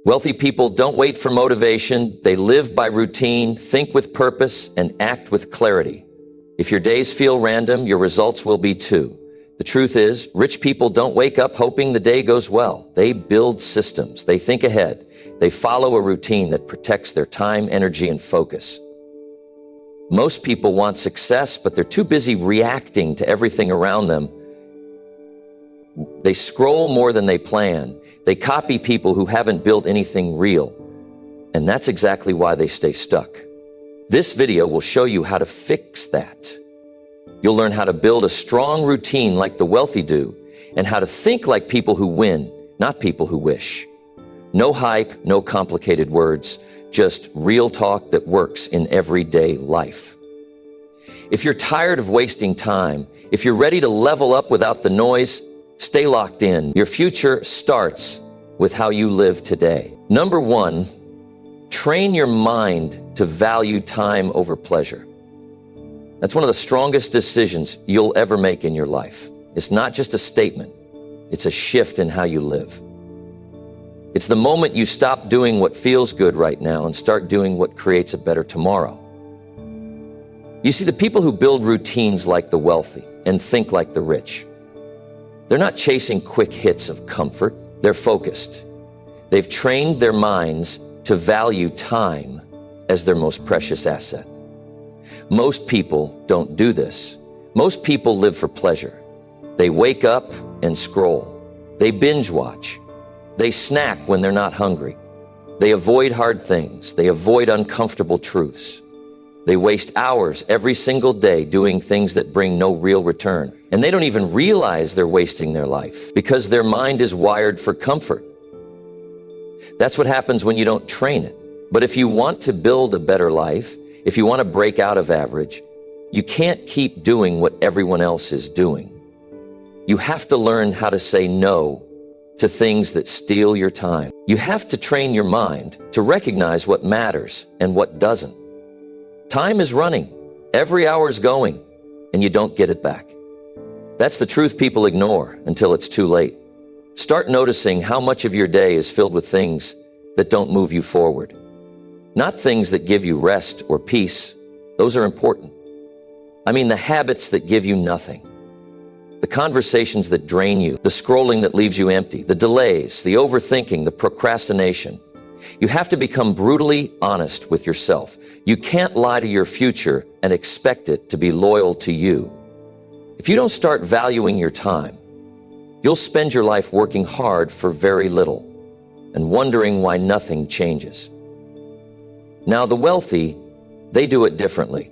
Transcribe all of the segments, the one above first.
Wealthy people don't wait for motivation. They live by routine, think with purpose, and act with clarity. If your days feel random, your results will be too. The truth is, rich people don't wake up hoping the day goes well. They build systems. They think ahead. They follow a routine that protects their time, energy, and focus. Most people want success, but they're too busy reacting to everything around them. They scroll more than they plan. They copy people who haven't built anything real. And that's exactly why they stay stuck. This video will show you how to fix that. You'll learn how to build a strong routine like the wealthy do, and how to think like people who win, not people who wish. No hype, no complicated words, just real talk that works in everyday life. If you're tired of wasting time, if you're ready to level up without the noise, stay locked in. Your future starts with how you live today. Number one, train your mind to value time over pleasure. That's one of the strongest decisions you'll ever make in your life. It's not just a statement, it's a shift in how you live. It's the moment you stop doing what feels good right now and start doing what creates a better tomorrow. You see, the people who build routines like the wealthy and think like the rich, they're not chasing quick hits of comfort. They're focused. They've trained their minds to value time as their most precious asset. Most people don't do this. Most people live for pleasure. They wake up and scroll. They binge watch. They snack when they're not hungry. They avoid hard things. They avoid uncomfortable truths. They waste hours every single day doing things that bring no real return. And they don't even realize they're wasting their life because their mind is wired for comfort. That's what happens when you don't train it. But if you want to build a better life, if you want to break out of average, you can't keep doing what everyone else is doing. You have to learn how to say no to things that steal your time. You have to train your mind to recognize what matters and what doesn't. Time is running, every hour's going, and you don't get it back. That's the truth people ignore until it's too late. Start noticing how much of your day is filled with things that don't move you forward. Not things that give you rest or peace. Those are important. I mean the habits that give you nothing. The conversations that drain you, the scrolling that leaves you empty, the delays, the overthinking, the procrastination. You have to become brutally honest with yourself. You can't lie to your future and expect it to be loyal to you. If you don't start valuing your time, you'll spend your life working hard for very little and wondering why nothing changes. Now, the wealthy, they do it differently.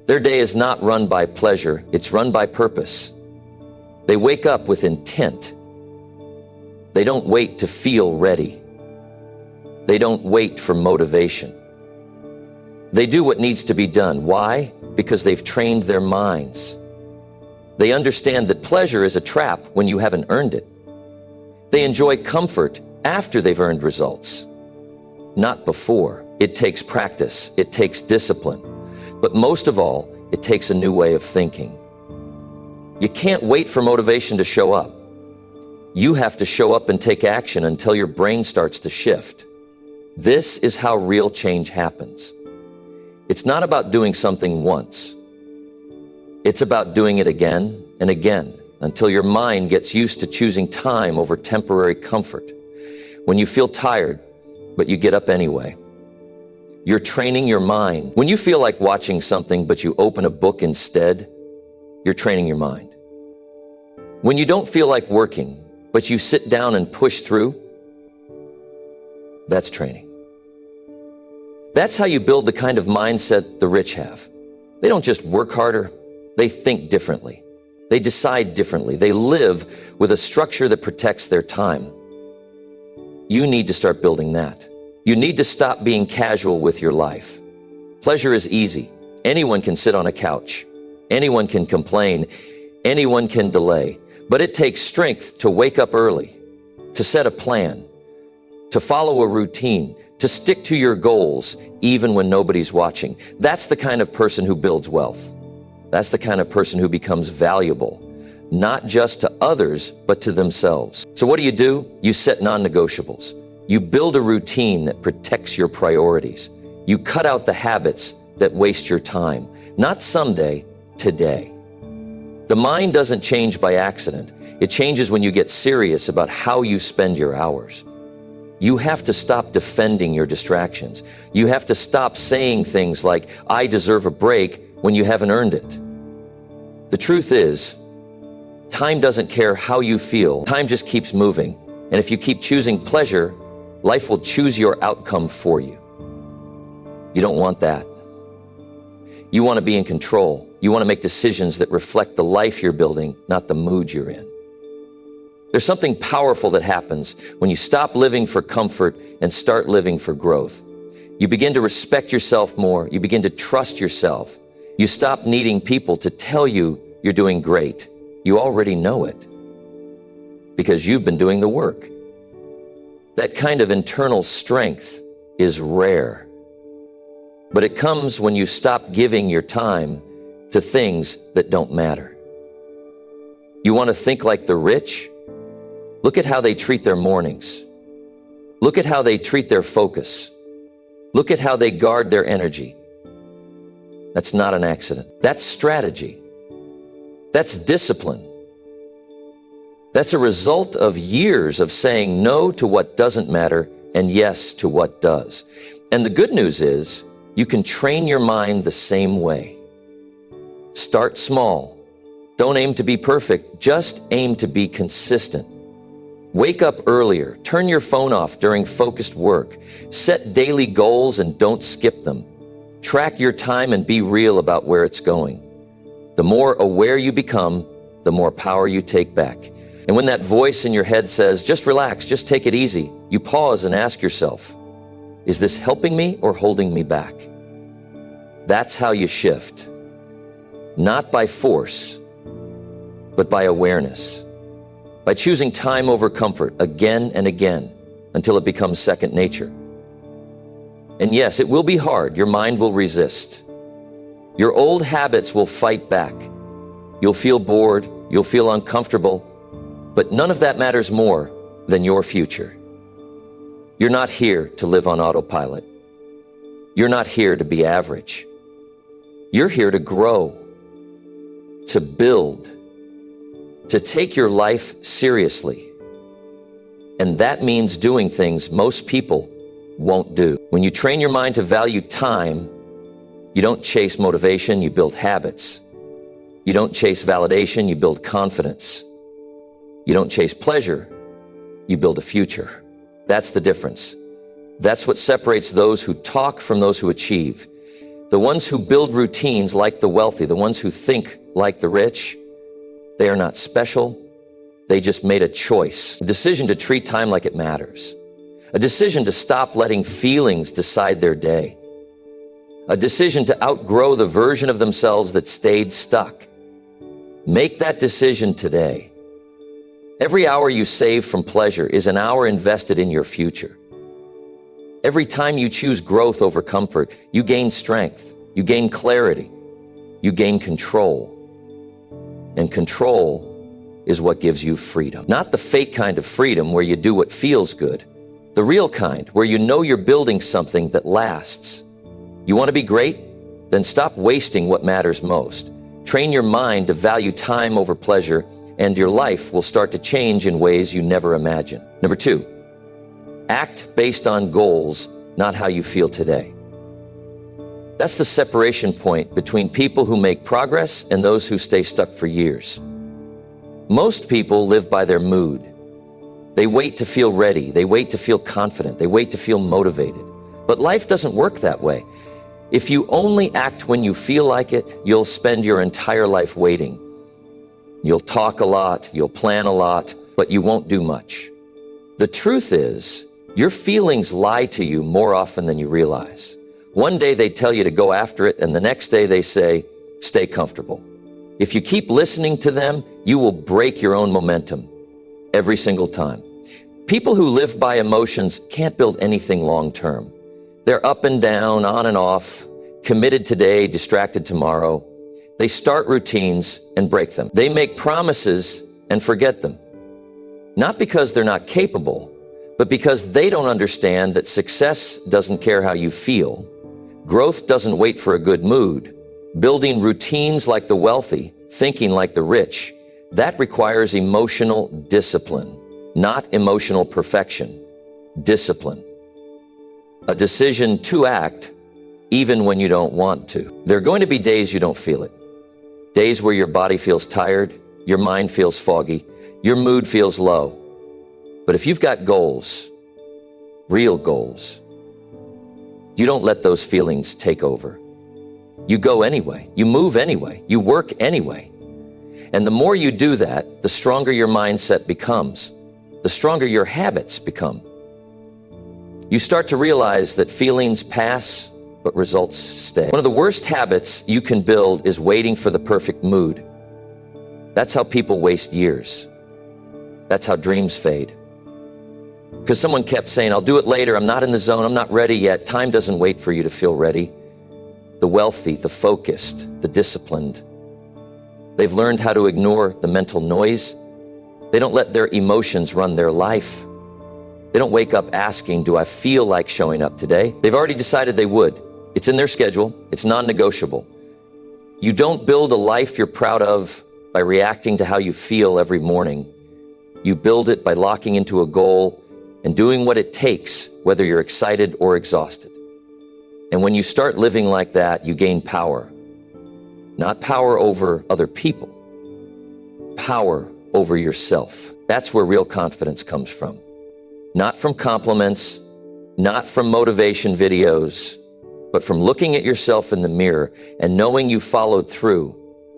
Their day is not run by pleasure, it's run by purpose. They wake up with intent. They don't wait to feel ready. They don't wait for motivation. They do what needs to be done. Why? Because they've trained their minds. They understand that pleasure is a trap when you haven't earned it. They enjoy comfort after they've earned results, not before. It takes practice, it takes discipline, but most of all, it takes a new way of thinking. You can't wait for motivation to show up. You have to show up and take action until your brain starts to shift. This is how real change happens. It's not about doing something once. It's about doing it again and again until your mind gets used to choosing time over temporary comfort. When you feel tired, but you get up anyway. You're training your mind. When you feel like watching something, but you open a book instead, you're training your mind. When you don't feel like working, but you sit down and push through, that's training. That's how you build the kind of mindset the rich have. They don't just work harder, they think differently. They decide differently. They live with a structure that protects their time. You need to start building that. You need to stop being casual with your life. Pleasure is easy. Anyone can sit on a couch. Anyone can complain. Anyone can delay. But it takes strength to wake up early, to set a plan, to follow a routine, to stick to your goals, even when nobody's watching. That's the kind of person who builds wealth. That's the kind of person who becomes valuable, not just to others, but to themselves. So what do? You set non-negotiables. You build a routine that protects your priorities. You cut out the habits that waste your time. Not someday, today. The mind doesn't change by accident. It changes when you get serious about how you spend your hours. You have to stop defending your distractions. You have to stop saying things like, I deserve a break, when you haven't earned it. The truth is, time doesn't care how you feel. Time just keeps moving. And if you keep choosing pleasure, life will choose your outcome for you. You don't want that. You want to be in control. You want to make decisions that reflect the life you're building, not the mood you're in. There's something powerful that happens when you stop living for comfort and start living for growth. You begin to respect yourself more. You begin to trust yourself. You stop needing people to tell you you're doing great. You already know it because you've been doing the work. That kind of internal strength is rare, but it comes when you stop giving your time to things that don't matter. You want to think like the rich? Look at how they treat their mornings. Look at how they treat their focus. Look at how they guard their energy. That's not an accident. That's strategy. That's discipline. That's a result of years of saying no to what doesn't matter and yes to what does. And the good news is you can train your mind the same way. Start small. Don't aim to be perfect. Just aim to be consistent. Wake up earlier. Turn your phone off during focused work. Set daily goals and don't skip them. Track your time and be real about where it's going. The more aware you become, the more power you take back. And when that voice in your head says, just relax, just take it easy, you pause and ask yourself, is this helping me or holding me back? That's how you shift. Not by force, but by awareness. By choosing time over comfort again and again until it becomes second nature. And yes, it will be hard. Your mind will resist. Your old habits will fight back. You'll feel bored. You'll feel uncomfortable. But none of that matters more than your future. You're not here to live on autopilot. You're not here to be average. You're here to grow, to build, to take your life seriously. And that means doing things most people won't do. When you train your mind to value time, you don't chase motivation, you build habits. You don't chase validation, you build confidence. You don't chase pleasure, you build a future. That's the difference. That's what separates those who talk from those who achieve. The ones who build routines like the wealthy, the ones who think like the rich, they are not special. They just made a choice, a decision to treat time like it matters. A decision to stop letting feelings decide their day. A decision to outgrow the version of themselves that stayed stuck. Make that decision today. Every hour you save from pleasure is an hour invested in your future. Every time you choose growth over comfort, you gain strength, you gain clarity, you gain control. And control is what gives you freedom. Not the fake kind of freedom where you do what feels good. The real kind, where you know you're building something that lasts. You want to be great? Then stop wasting what matters most. Train your mind to value time over pleasure, and your life will start to change in ways you never imagined. Number 2, act based on goals, not how you feel today. That's the separation point between people who make progress and those who stay stuck for years. Most people live by their mood. They wait to feel ready. They wait to feel confident. They wait to feel motivated. But life doesn't work that way. If you only act when you feel like it, you'll spend your entire life waiting. You'll talk a lot, you'll plan a lot, but you won't do much. The truth is, your feelings lie to you more often than you realize. One day they tell you to go after it, and the next day they say, stay comfortable. If you keep listening to them, you will break your own momentum every single time. People who live by emotions can't build anything long-term. They're up and down, on and off, committed today, distracted tomorrow. They start routines and break them. They make promises and forget them. Not because they're not capable, but because they don't understand that success doesn't care how you feel, growth doesn't wait for a good mood, building routines like the wealthy, thinking like the rich, that requires emotional discipline, not emotional perfection. Discipline. A decision to act even when you don't want to. There are going to be days you don't feel it. Days where your body feels tired, your mind feels foggy, your mood feels low. But if you've got goals, real goals, you don't let those feelings take over. You go anyway, you move anyway, you work anyway. And the more you do that, the stronger your mindset becomes, the stronger your habits become. You start to realize that feelings pass, but results stay. One of the worst habits you can build is waiting for the perfect mood. That's how people waste years. That's how dreams fade. Because someone kept saying, I'll do it later, I'm not in the zone, I'm not ready yet. Time doesn't wait for you to feel ready. The wealthy, the focused, the disciplined, they've learned how to ignore the mental noise. They don't let their emotions run their life. They don't wake up asking, do I feel like showing up today? They've already decided they would. It's in their schedule. It's non-negotiable. You don't build a life you're proud of by reacting to how you feel every morning. You build it by locking into a goal and doing what it takes, whether you're excited or exhausted. And when you start living like that, you gain power. Not power over other people, power over yourself. That's where real confidence comes from. Not from compliments, not from motivation videos, but from looking at yourself in the mirror and knowing you followed through,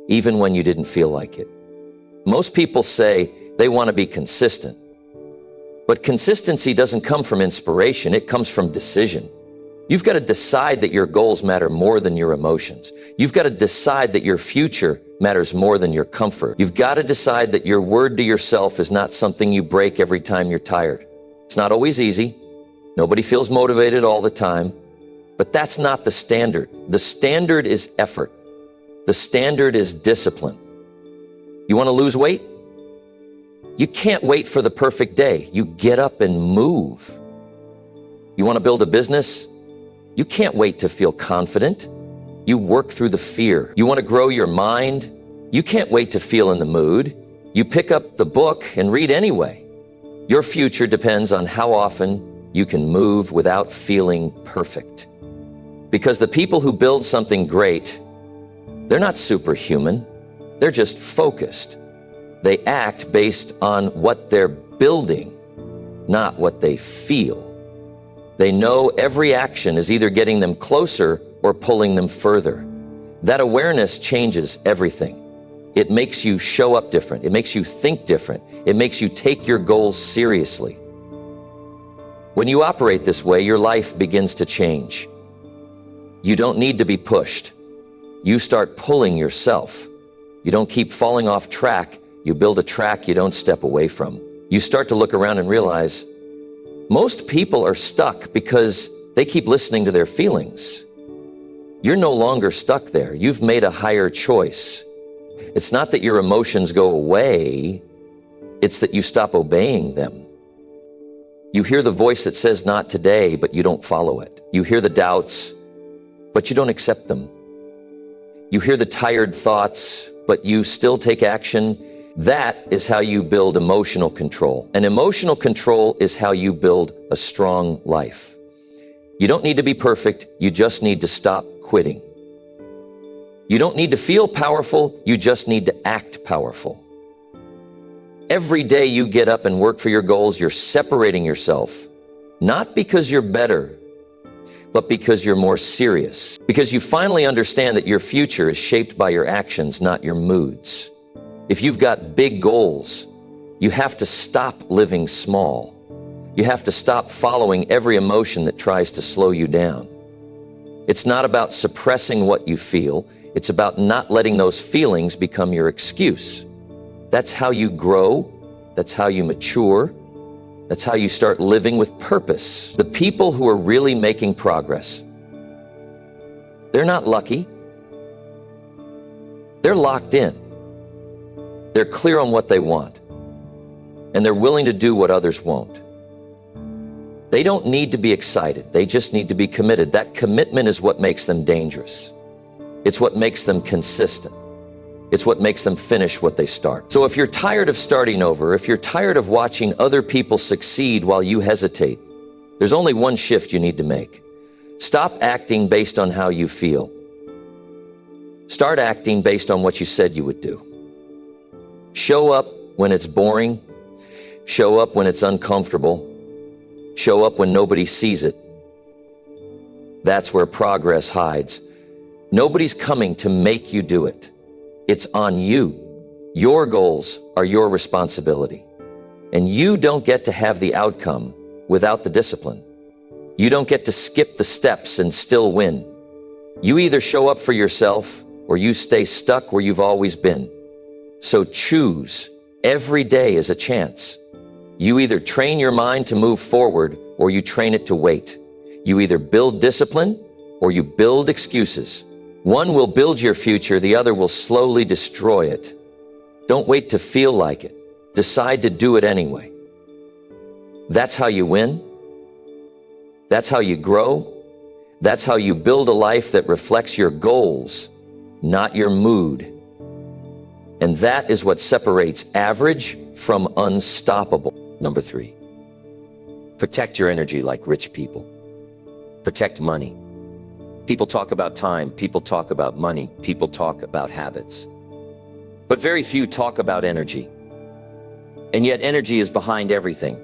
even when you didn't feel like it. Most people say they want to be consistent, but consistency doesn't come from inspiration, it comes from decision. You've got to decide that your goals matter more than your emotions. You've got to decide that your future matters more than your comfort. You've got to decide that your word to yourself is not something you break every time you're tired. It's not always easy. Nobody feels motivated all the time, but that's not the standard. The standard is effort. The standard is discipline. You want to lose weight? You can't wait for the perfect day. You get up and move. You want to build a business? You can't wait to feel confident. You work through the fear. You want to grow your mind? You can't wait to feel in the mood. You pick up the book and read anyway. Your future depends on how often you can move without feeling perfect. Because the people who build something great, they're not superhuman. They're just focused. They act based on what they're building, not what they feel. They know every action is either getting them closer or pulling them further. That awareness changes everything. It makes you show up different. It makes you think different. It makes you take your goals seriously. When you operate this way, your life begins to change. You don't need to be pushed. You start pulling yourself. You don't keep falling off track. You build a track you don't step away from. You start to look around and realize most people are stuck because they keep listening to their feelings. You're no longer stuck there. You've made a higher choice. It's not that your emotions go away, it's that you stop obeying them. You hear the voice that says not today, but you don't follow it. You hear the doubts, but you don't accept them. You hear the tired thoughts, but you still take action. That is how you build emotional control. And emotional control is how you build a strong life. You don't need to be perfect, you just need to stop quitting. You don't need to feel powerful, you just need to act powerful. Every day you get up and work for your goals, you're separating yourself, not because you're better, but because you're more serious. Because you finally understand that your future is shaped by your actions, not your moods. If you've got big goals, you have to stop living small. You have to stop following every emotion that tries to slow you down. It's not about suppressing what you feel. It's about not letting those feelings become your excuse. That's how you grow. That's how you mature. That's how you start living with purpose. The people who are really making progress, they're not lucky. They're locked in. They're clear on what they want. And they're willing to do what others won't. They don't need to be excited. They just need to be committed. That commitment is what makes them dangerous. It's what makes them consistent. It's what makes them finish what they start. So if you're tired of starting over, if you're tired of watching other people succeed while you hesitate, there's only one shift you need to make. Stop acting based on how you feel. Start acting based on what you said you would do. Show up when it's boring. Show up when it's uncomfortable. Show up when nobody sees it. That's where progress hides. Nobody's coming to make you do it. It's on you. Your goals are your responsibility. And you don't get to have the outcome without the discipline. You don't get to skip the steps and still win. You either show up for yourself or you stay stuck where you've always been. So choose. Every day is a chance. You either train your mind to move forward or you train it to wait. You either build discipline or you build excuses. One will build your future, the other will slowly destroy it. Don't wait to feel like it. Decide to do it anyway. That's how you win. That's how you grow. That's how you build a life that reflects your goals, not your mood. And that is what separates average from unstoppable. Number 3, protect your energy like rich people. Protect money. People talk about time, people talk about money, people talk about habits. But very few talk about energy. And yet energy is behind everything.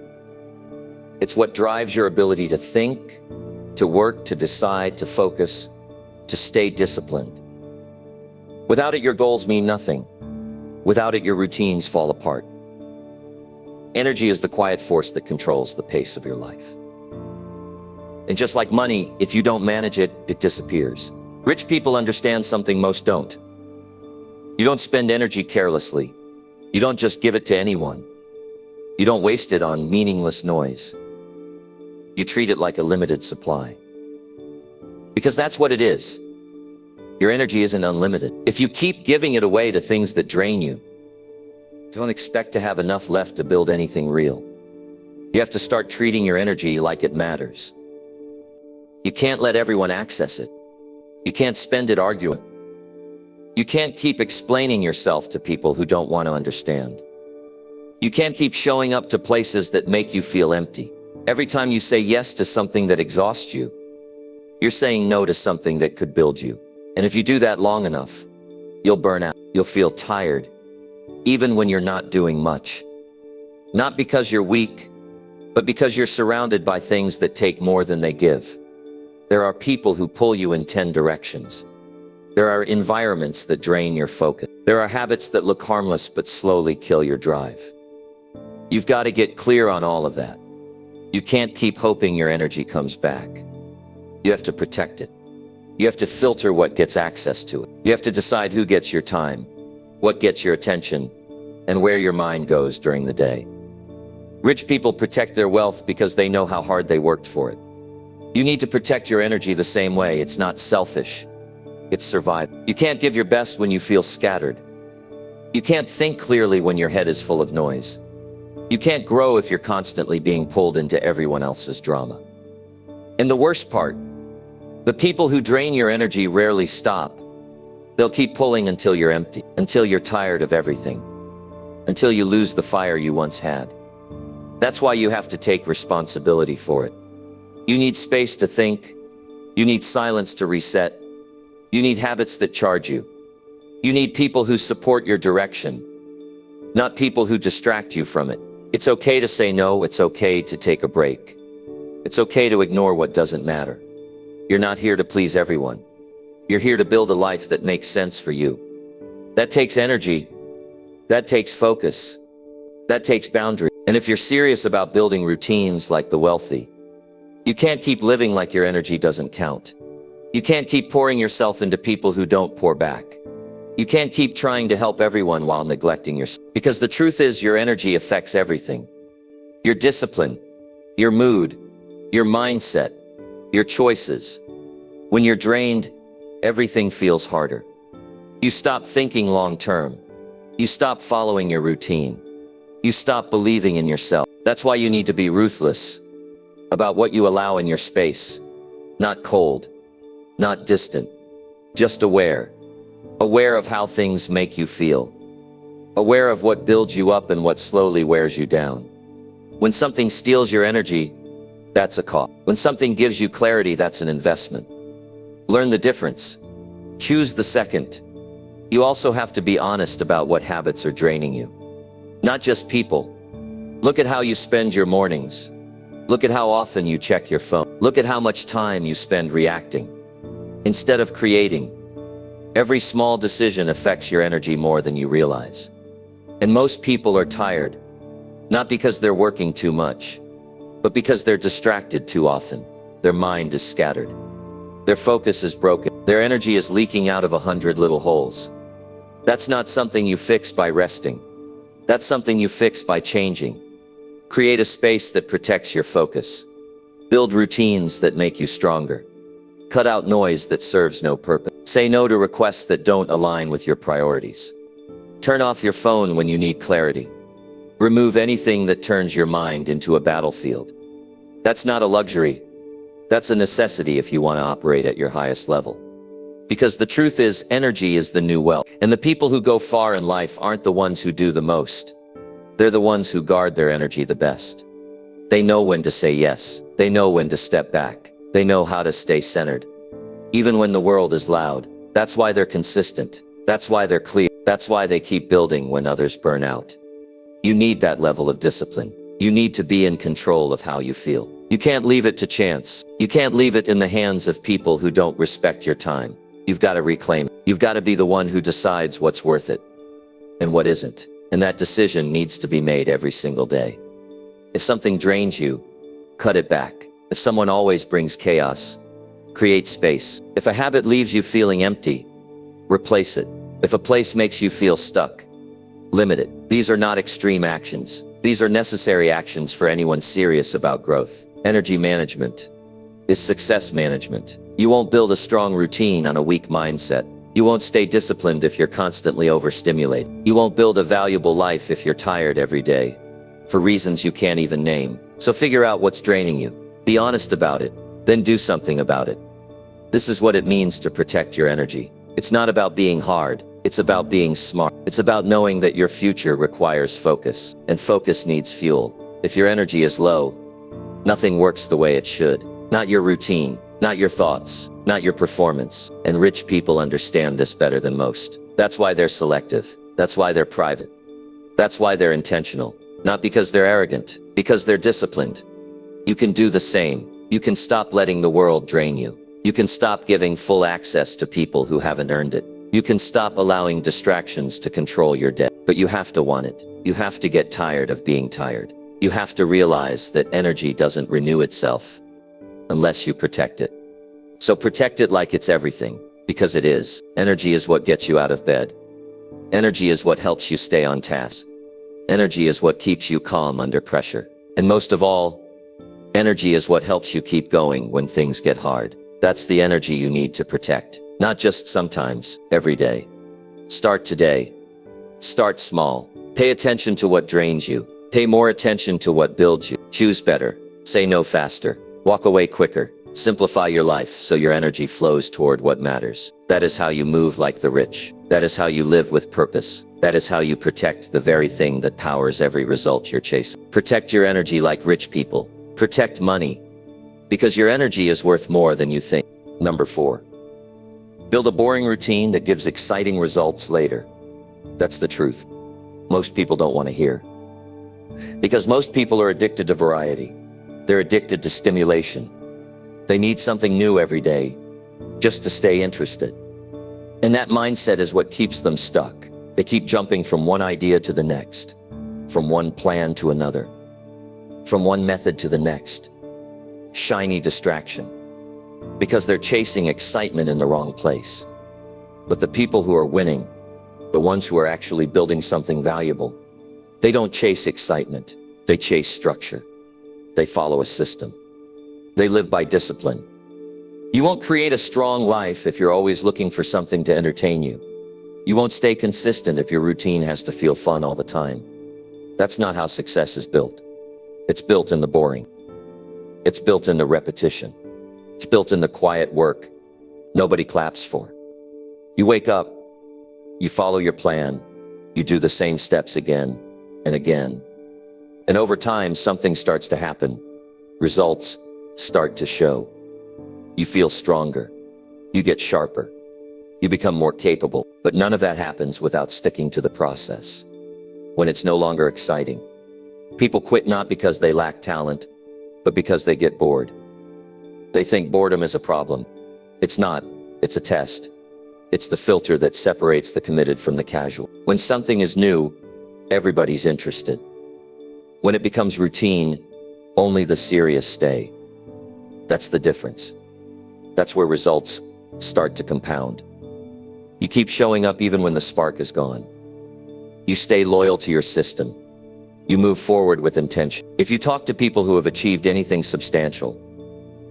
It's what drives your ability to think, to work, to decide, to focus, to stay disciplined. Without it, your goals mean nothing. Without it, your routines fall apart. Energy is the quiet force that controls the pace of your life. And just like money, if you don't manage it, it disappears. Rich people understand something most don't. You don't spend energy carelessly. You don't just give it to anyone. You don't waste it on meaningless noise. You treat it like a limited supply. Because that's what it is. Your energy isn't unlimited. If you keep giving it away to things that drain you, don't expect to have enough left to build anything real. You have to start treating your energy like it matters. You can't let everyone access it. You can't spend it arguing. You can't keep explaining yourself to people who don't want to understand. You can't keep showing up to places that make you feel empty. Every time you say yes to something that exhausts you, you're saying no to something that could build you. And if you do that long enough, you'll burn out. You'll feel tired, even when you're not doing much. Not because you're weak, but because you're surrounded by things that take more than they give. There are people who pull you in 10 directions. There are environments that drain your focus. There are habits that look harmless but slowly kill your drive. You've got to get clear on all of that. You can't keep hoping your energy comes back. You have to protect it. You have to filter what gets access to it. You have to decide who gets your time, what gets your attention, and where your mind goes during the day. Rich people protect their wealth because they know how hard they worked for it. You need to protect your energy the same way. It's not selfish. It's survival. You can't give your best when you feel scattered. You can't think clearly when your head is full of noise. You can't grow if you're constantly being pulled into everyone else's drama. And the worst part, the people who drain your energy rarely stop. They'll keep pulling until you're empty, until you're tired of everything, until you lose the fire you once had. That's why you have to take responsibility for it. You need space to think. You need silence to reset. You need habits that charge you. You need people who support your direction, not people who distract you from it. It's okay to say no. It's okay to take a break. It's okay to ignore what doesn't matter. You're not here to please everyone. You're here to build a life that makes sense for you. That takes energy. That takes focus. That takes boundary. And if you're serious about building routines like the wealthy, you can't keep living like your energy doesn't count. You can't keep pouring yourself into people who don't pour back. You can't keep trying to help everyone while neglecting yourself. Because the truth is, your energy affects everything. Your discipline, your mood, your mindset, your choices. When you're drained, everything feels harder. You stop thinking long term. You stop following your routine. You stop believing in yourself. That's why you need to be ruthless. about what you allow in your space. Not cold, not distant, just aware. Aware of how things make you feel. Aware of what builds you up and what slowly wears you down. When something steals your energy, that's a cost. When something gives you clarity, that's an investment. Learn the difference. Choose the second. You also have to be honest about what habits are draining you. Not just people. Look at how you spend your mornings. Look at how often you check your phone. Look at how much time you spend reacting instead of creating. Every small decision affects your energy more than you realize. And most people are tired, not because they're working too much, but because they're distracted too often. Their mind is scattered. Their focus is broken. Their energy is leaking out of 100 little holes. That's not something you fix by resting. That's something you fix by changing. Create a space that protects your focus. Build routines that make you stronger. Cut out noise that serves no purpose. Say no to requests that don't align with your priorities. Turn off your phone when you need clarity. Remove anything that turns your mind into a battlefield. That's not a luxury. That's a necessity if you want to operate at your highest level. Because the truth is, energy is the new wealth. And the people who go far in life aren't the ones who do the most. They're the ones who guard their energy the best. They know when to say yes. They know when to step back. They know how to stay centered. Even when the world is loud. That's why they're consistent. That's why they're clear. That's why they keep building when others burn out. You need that level of discipline. You need to be in control of how you feel. You can't leave it to chance. You can't leave it in the hands of people who don't respect your time. You've got to reclaim it. You've got to be the one who decides what's worth it and what isn't. And that decision needs to be made every single day. If something drains you, cut it back. If someone always brings chaos, create space. If a habit leaves you feeling empty, replace it. If a place makes you feel stuck, limit it. These are not extreme actions. These are necessary actions for anyone serious about growth. Energy management is success management. You won't build a strong routine on a weak mindset. You won't stay disciplined if you're constantly overstimulated. You won't build a valuable life if you're tired every day, for reasons you can't even name. So figure out what's draining you. Be honest about it, then do something about it. This is what it means to protect your energy. It's not about being hard. It's about being smart. It's about knowing that your future requires focus, and focus needs fuel. If your energy is low, nothing works the way it should. Not your routine, not your thoughts, not your performance. And rich people understand this better than most. That's why they're selective. That's why they're private. That's why they're intentional. Not because they're arrogant, because they're disciplined. You can do the same. You can stop letting the world drain you. You can stop giving full access to people who haven't earned it. You can stop allowing distractions to control your day. But you have to want it. You have to get tired of being tired. You have to realize that energy doesn't renew itself unless you protect it. So protect it like it's everything, because it is. Energy is what gets you out of bed. Energy is what helps you stay on task. Energy is what keeps you calm under pressure. And most of all, energy is what helps you keep going when things get hard. That's the energy you need to protect. Not just sometimes, every day. Start today. Start small. Pay attention to what drains you. Pay more attention to what builds you. Choose better. Say no faster. Walk away quicker. Simplify your life so your energy flows toward what matters. That is how you move like the rich. That is how you live with purpose. That is how you protect the very thing that powers every result you're chasing. Protect your energy like rich people. Protect money. Because your energy is worth more than you think. Number 4. Build a boring routine that gives exciting results later. That's the truth. Most people don't want to hear. Because most people are addicted to variety. They're addicted to stimulation. They need something new every day, just to stay interested. And that mindset is what keeps them stuck. They keep jumping from one idea to the next, from one plan to another, from one method to the next. Shiny distraction. Because they're chasing excitement in the wrong place. But the people who are winning, the ones who are actually building something valuable, they don't chase excitement. They chase structure. They follow a system. They live by discipline. You won't create a strong life if you're always looking for something to entertain you. You won't stay consistent if your routine has to feel fun all the time. That's not how success is built. It's built in the boring. It's built in the repetition. It's built in the quiet work nobody claps for. You wake up, you follow your plan, you do the same steps again and again. And over time, something starts to happen. Results start to show. You feel stronger. You get sharper. You become more capable. But none of that happens without sticking to the process. When it's no longer exciting. People quit not because they lack talent, but because they get bored. They think boredom is a problem. It's not. It's a test. It's the filter that separates the committed from the casual. When something is new, everybody's interested. When it becomes routine, only the serious stay. That's the difference. That's where results start to compound. You keep showing up even when the spark is gone. You stay loyal to your system. You move forward with intention. If you talk to people who have achieved anything substantial,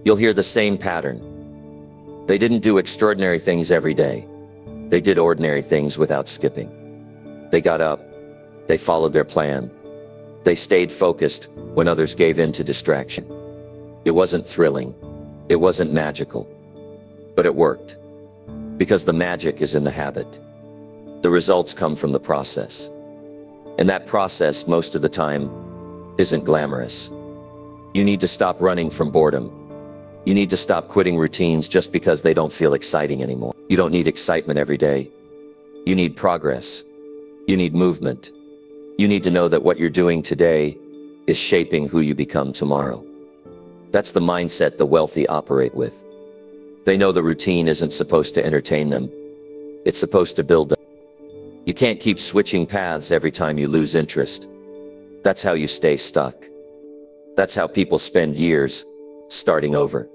you'll hear the same pattern. They didn't do extraordinary things every day. They did ordinary things without skipping. They got up. They followed their plan. They stayed focused when others gave in to distraction. It wasn't thrilling. It wasn't magical. But it worked. Because the magic is in the habit. The results come from the process. And that process, most of the time, isn't glamorous. You need to stop running from boredom. You need to stop quitting routines just because they don't feel exciting anymore. You don't need excitement every day. You need progress. You need movement. You need to know that what you're doing today is shaping who you become tomorrow. That's the mindset the wealthy operate with. They know the routine isn't supposed to entertain them. It's supposed to build them. You can't keep switching paths every time you lose interest. That's how you stay stuck. That's how people spend years starting over.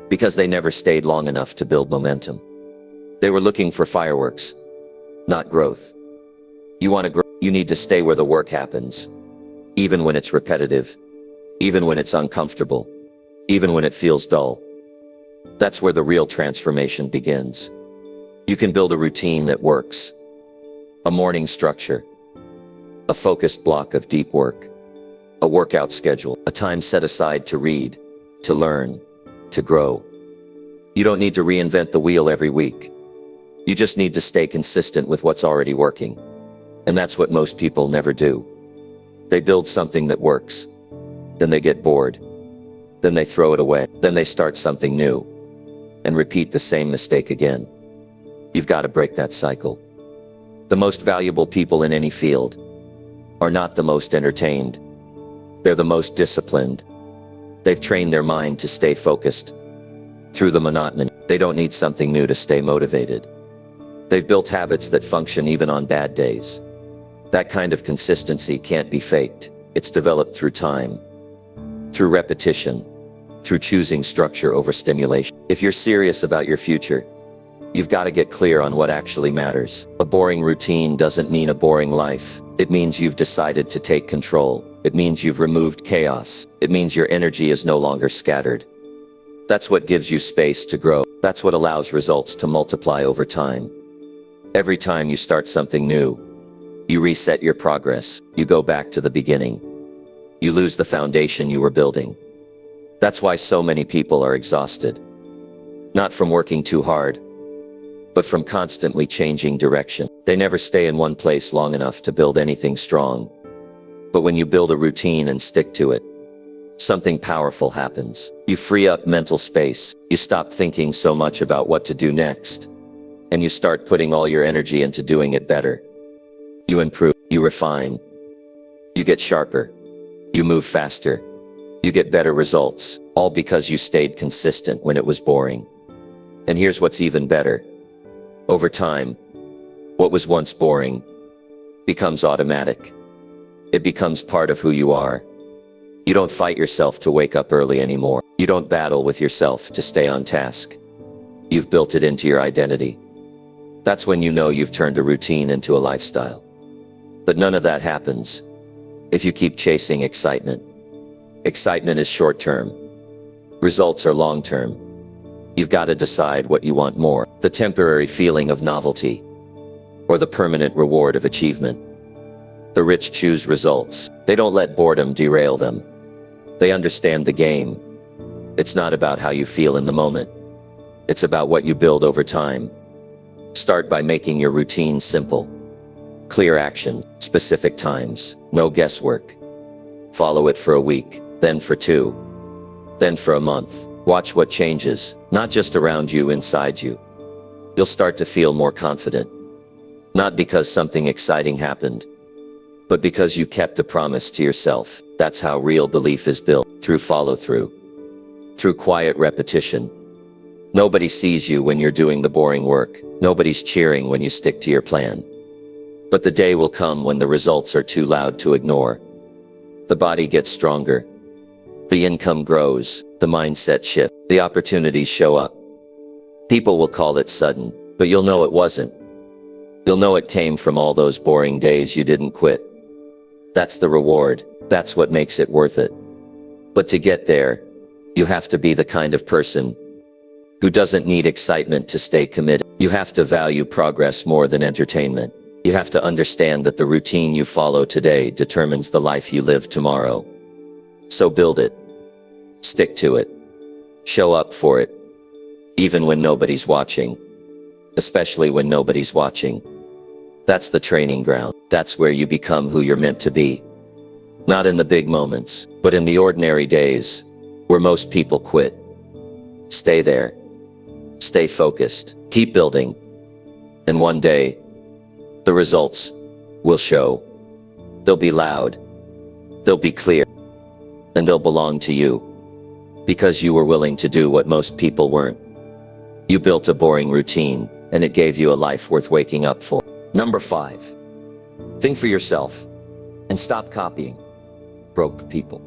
Because they never stayed long enough to build momentum. They were looking for fireworks, not growth. You want to grow, you need to stay where the work happens. Even when it's repetitive. Even when it's uncomfortable. Even when it feels dull. That's where the real transformation begins. You can build a routine that works. A morning structure. A focused block of deep work. A workout schedule. A time set aside to read, to learn, to grow. You don't need to reinvent the wheel every week. You just need to stay consistent with what's already working. And that's what most people never do. They build something that works. Then they get bored. Then they throw it away. Then they start something new. And repeat the same mistake again. You've got to break that cycle. The most valuable people in any field are not the most entertained. They're the most disciplined. They've trained their mind to stay focused. Through the monotony, they don't need something new to stay motivated. They've built habits that function even on bad days. That kind of consistency can't be faked. It's developed through time, through repetition, through choosing structure over stimulation. If you're serious about your future, you've got to get clear on what actually matters. A boring routine doesn't mean a boring life. It means you've decided to take control. It means you've removed chaos. It means your energy is no longer scattered. That's what gives you space to grow. That's what allows results to multiply over time. Every time you start something new, you reset your progress. You go back to the beginning. You lose the foundation you were building. That's why so many people are exhausted. Not from working too hard, but from constantly changing direction. They never stay in one place long enough to build anything strong. But when you build a routine and stick to it, something powerful happens. You free up mental space. You stop thinking so much about what to do next. And you start putting all your energy into doing it better. You improve. You refine. You get sharper. You move faster. You get better results. All because you stayed consistent when it was boring. And here's what's even better. Over time, what was once boring becomes automatic. It becomes part of who you are. You don't fight yourself to wake up early anymore. You don't battle with yourself to stay on task. You've built it into your identity. That's when you know you've turned a routine into a lifestyle. But none of that happens if you keep chasing excitement. Excitement is short-term. Results are long-term. You've got to decide what you want more. The temporary feeling of novelty or the permanent reward of achievement. The rich choose results. They don't let boredom derail them. They understand the game. It's not about how you feel in the moment. It's about what you build over time. Start by making your routine simple. Clear action, specific times, no guesswork. Follow it for a week, then for 2, then for a month. Watch what changes, not just around you, inside you. You'll start to feel more confident. Not because something exciting happened, but because you kept a promise to yourself. That's how real belief is built, through follow-through, through quiet repetition. Nobody sees you when you're doing the boring work. Nobody's cheering when you stick to your plan. But the day will come when the results are too loud to ignore. The body gets stronger. The income grows. The mindset shifts. The opportunities show up. People will call it sudden, but you'll know it wasn't. You'll know it came from all those boring days you didn't quit. That's the reward. That's what makes it worth it. But to get there, you have to be the kind of person who doesn't need excitement to stay committed. You have to value progress more than entertainment. You have to understand that the routine you follow today determines the life you live tomorrow. So build it. Stick to it. Show up for it. Even when nobody's watching. Especially when nobody's watching. That's the training ground. That's where you become who you're meant to be. Not in the big moments, but in the ordinary days, where most people quit. Stay there. Stay focused. Keep building. And one day, the results will show. They'll be loud. They'll be clear. And they'll belong to you. Because you were willing to do what most people weren't. You built a boring routine, and it gave you a life worth waking up for. Number 5. Think for yourself and stop copying broke people.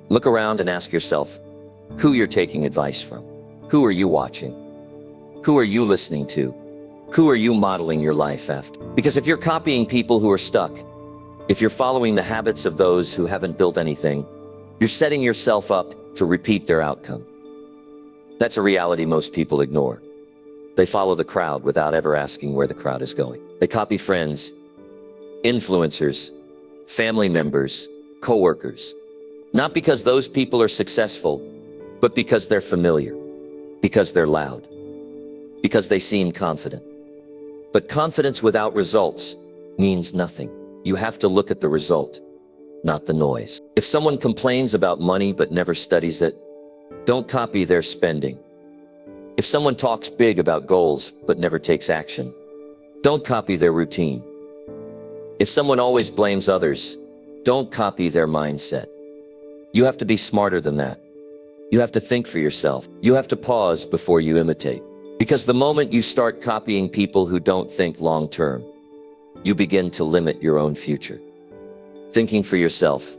Look around and ask yourself who you're taking advice from. Who are you watching? Who are you listening to? Who are you modeling your life after? Because if you're copying people who are stuck, if you're following the habits of those who haven't built anything, you're setting yourself up to repeat their outcome. That's a reality most people ignore. They follow the crowd without ever asking where the crowd is going. They copy friends, influencers, family members, coworkers. Not because those people are successful, but because they're familiar, because they're loud, because they seem confident. But confidence without results means nothing. You have to look at the result, not the noise. If someone complains about money but never studies it, don't copy their spending. If someone talks big about goals but never takes action, don't copy their routine. If someone always blames others, don't copy their mindset. You have to be smarter than that. You have to think for yourself. You have to pause before you imitate. Because the moment you start copying people who don't think long-term, you begin to limit your own future. Thinking for yourself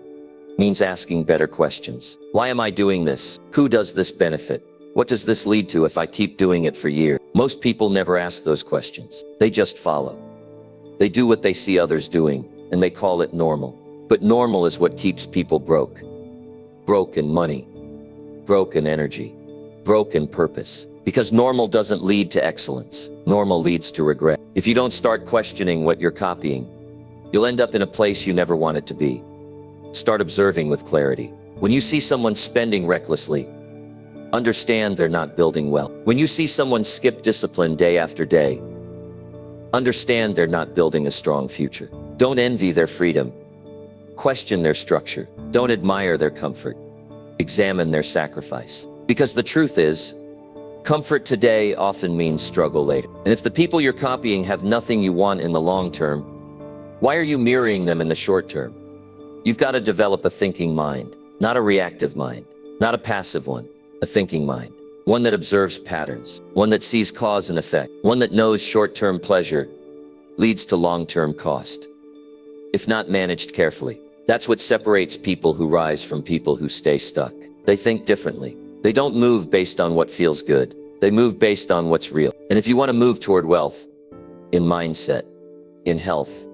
means asking better questions. Why am I doing this? Who does this benefit? What does this lead to if I keep doing it for years? Most people never ask those questions. They just follow. They do what they see others doing, and they call it normal. But normal is what keeps people broke. Broke in money, broke in energy, broke in purpose. Because normal doesn't lead to excellence. Normal leads to regret. If you don't start questioning what you're copying, you'll end up in a place you never wanted to be. Start observing with clarity. When you see someone spending recklessly, understand they're not building wealth. When you see someone skip discipline day after day, understand they're not building a strong future. Don't envy their freedom. Question their structure. Don't admire their comfort. Examine their sacrifice. Because the truth is, comfort today often means struggle later. And if the people you're copying have nothing you want in the long term, why are you mirroring them in the short term? You've got to develop a thinking mind, not a reactive mind, not a passive one, a thinking mind. One that observes patterns, one that sees cause and effect, one that knows short-term pleasure leads to long-term cost, if not managed carefully. That's what separates people who rise from people who stay stuck. They think differently. They don't move based on what feels good. They move based on what's real. And if you want to move toward wealth, in mindset, in health,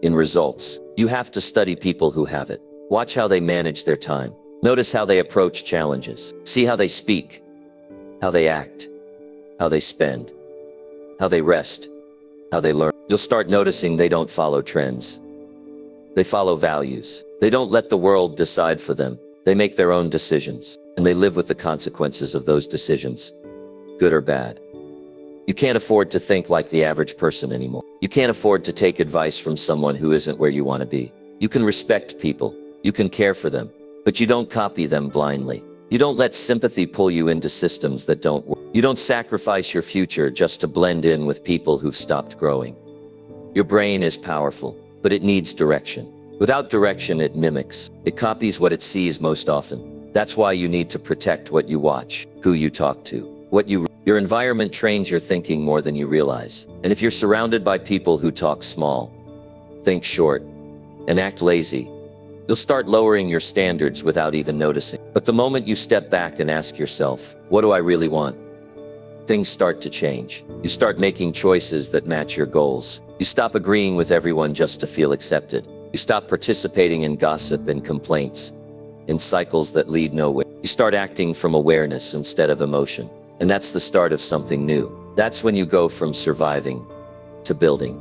in results, you have to study people who have it. Watch how they manage their time. Notice how they approach challenges. See how they speak, how they act, how they spend, how they rest, how they learn. You'll start noticing they don't follow trends. They follow values. They don't let the world decide for them. They make their own decisions. and they live with the consequences of those decisions, good or bad. You can't afford to think like the average person anymore. You can't afford to take advice from someone who isn't where you want to be. You can respect people, you can care for them, but you don't copy them blindly. You don't let sympathy pull you into systems that don't work. You don't sacrifice your future just to blend in with people who've stopped growing. Your brain is powerful, but it needs direction. Without direction, it mimics. It copies what it sees most often. That's why you need to protect what you watch, who you talk to, your environment trains your thinking more than you realize. And if you're surrounded by people who talk small, think short, and act lazy, you'll start lowering your standards without even noticing. But the moment you step back and ask yourself, what do I really want? Things start to change. You start making choices that match your goals. You stop agreeing with everyone just to feel accepted. You stop participating in gossip and complaints, in cycles that lead nowhere. You start acting from awareness instead of emotion. And that's the start of something new. That's when you go from surviving to building.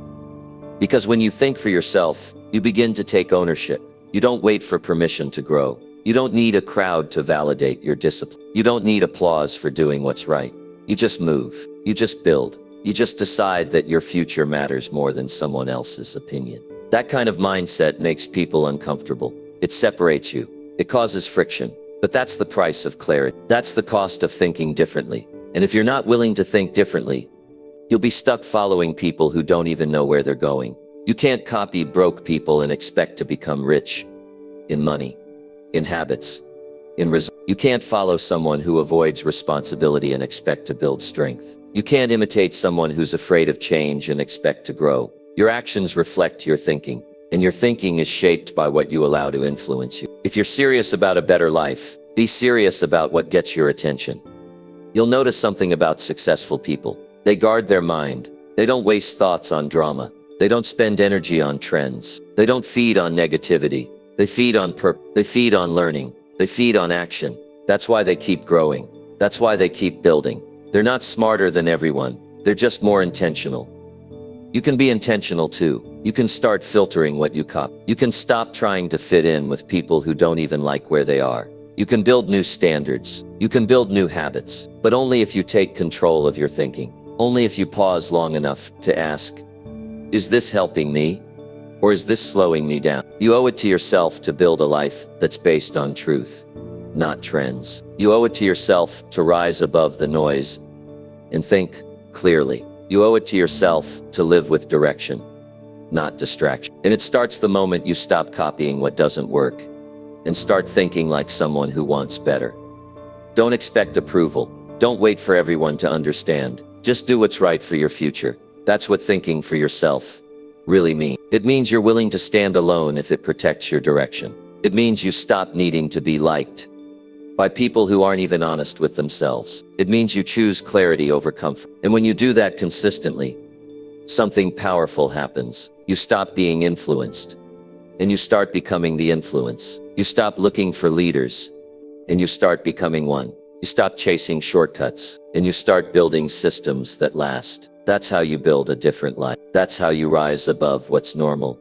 Because when you think for yourself, you begin to take ownership. You don't wait for permission to grow. You don't need a crowd to validate your discipline. You don't need applause for doing what's right. You just move. You just build. You just decide that your future matters more than someone else's opinion. That kind of mindset makes people uncomfortable. It separates you. It causes friction. But that's the price of clarity. That's the cost of thinking differently. And if you're not willing to think differently, you'll be stuck following people who don't even know where they're going. You can't copy broke people and expect to become rich in money, in habits, in results. You can't follow someone who avoids responsibility and expect to build strength. You can't imitate someone who's afraid of change and expect to grow. Your actions reflect your thinking, and your thinking is shaped by what you allow to influence you. If you're serious about a better life, be serious about what gets your attention. You'll notice something about successful people. They guard their mind. They don't waste thoughts on drama. They don't spend energy on trends. They don't feed on negativity. They feed on purpose. They feed on learning. They feed on action. That's why they keep growing. That's why they keep building. They're not smarter than everyone. They're just more intentional. You can be intentional too. You can start filtering what you copy. You can stop trying to fit in with people who don't even like where they are. You can build new standards. You can build new habits, but only if you take control of your thinking. Only if you pause long enough to ask, is this helping me? Or is this slowing me down? You owe it to yourself to build a life that's based on truth, not trends. You owe it to yourself to rise above the noise and think clearly. You owe it to yourself to live with direction, not distraction. And it starts the moment you stop copying what doesn't work and start thinking like someone who wants better. Don't expect approval. Don't wait for everyone to understand. Just do what's right for your future. That's what thinking for yourself really means. It means you're willing to stand alone if it protects your direction. It means you stop needing to be liked by people who aren't even honest with themselves. It means you choose clarity over comfort. And when you do that consistently, something powerful happens. You stop being influenced, and you start becoming the influence. You stop looking for leaders, and you start becoming one. You stop chasing shortcuts, and you start building systems that last. That's how you build a different life. That's how you rise above what's normal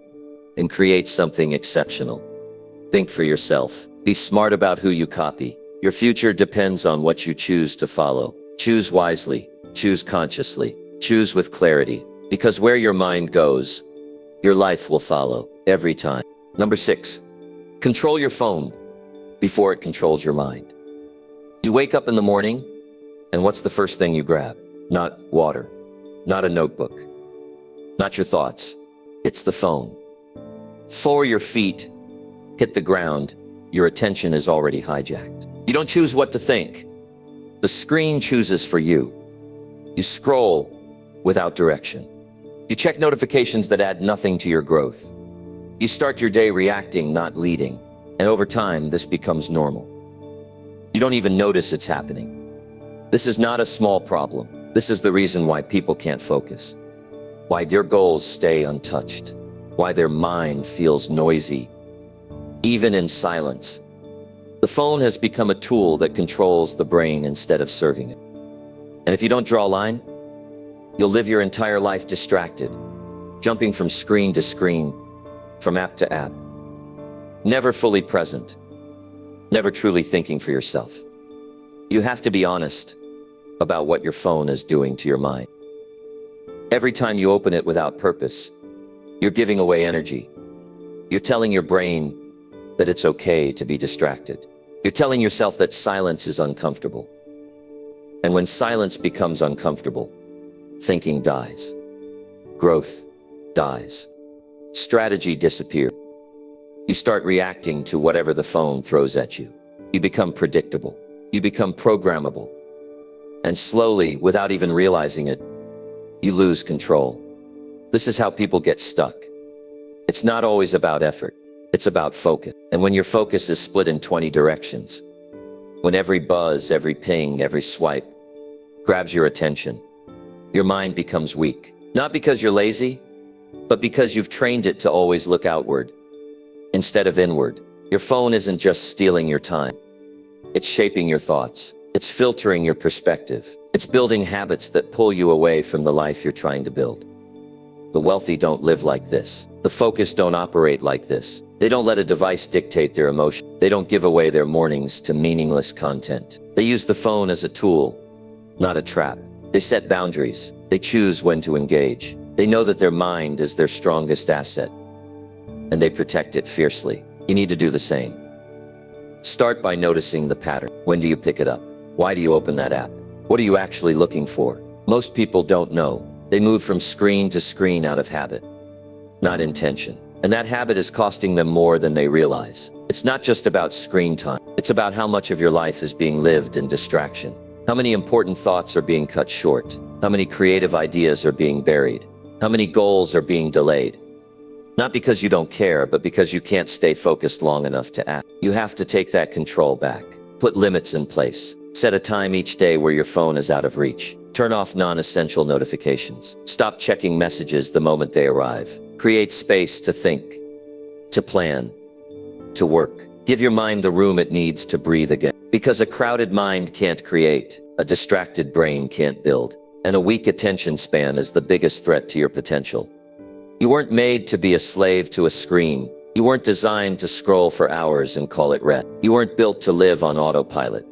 and create something exceptional. Think for yourself. Be smart about who you copy. Your future depends on what you choose to follow. Choose wisely, choose consciously, choose with clarity, because where your mind goes, your life will follow every time. Number 6, control your phone before it controls your mind. You wake up in the morning, and what's the first thing you grab? Not water, not a notebook, not your thoughts. It's the phone. Before your feet hit the ground, your attention is already hijacked. You don't choose what to think. The screen chooses for you. You scroll without direction. You check notifications that add nothing to your growth. You start your day reacting, not leading. And over time, this becomes normal. You don't even notice it's happening. This is not a small problem. This is the reason why people can't focus, why their goals stay untouched, why their mind feels noisy, even in silence. The phone has become a tool that controls the brain instead of serving it. And if you don't draw a line, you'll live your entire life distracted, jumping from screen to screen, from app to app, never fully present, never truly thinking for yourself. You have to be honest about what your phone is doing to your mind. Every time you open it without purpose, you're giving away energy. You're telling your brain that it's okay to be distracted. You're telling yourself that silence is uncomfortable. And when silence becomes uncomfortable, thinking dies. Growth dies. Strategy disappears. You start reacting to whatever the phone throws at you. You become predictable. You become programmable. And slowly, without even realizing it, you lose control. This is how people get stuck. It's not always about effort. It's about focus. And when your focus is split in 20 directions, when every buzz, every ping, every swipe grabs your attention, your mind becomes weak. Not because you're lazy, but because you've trained it to always look outward instead of inward. Your phone isn't just stealing your time. It's shaping your thoughts. It's filtering your perspective. It's building habits that pull you away from the life you're trying to build. The wealthy don't live like this. The focused don't operate like this. They don't let a device dictate their emotion. They don't give away their mornings to meaningless content. They use the phone as a tool, not a trap. They set boundaries. They choose when to engage. They know that their mind is their strongest asset, and they protect it fiercely. You need to do the same. Start by noticing the pattern. When do you pick it up? Why do you open that app? What are you actually looking for? Most people don't know. They move from screen to screen out of habit, not intention. And that habit is costing them more than they realize. It's not just about screen time. It's about how much of your life is being lived in distraction. How many important thoughts are being cut short? How many creative ideas are being buried? How many goals are being delayed? Not because you don't care, but because you can't stay focused long enough to act. You have to take that control back. Put limits in place. Set a time each day where your phone is out of reach. Turn off non-essential notifications. Stop checking messages the moment they arrive. Create space to think, to plan, to work. Give your mind the room it needs to breathe again. Because a crowded mind can't create, a distracted brain can't build, and a weak attention span is the biggest threat to your potential. You weren't made to be a slave to a screen. You weren't designed to scroll for hours and call it rest. You weren't built to live on autopilot,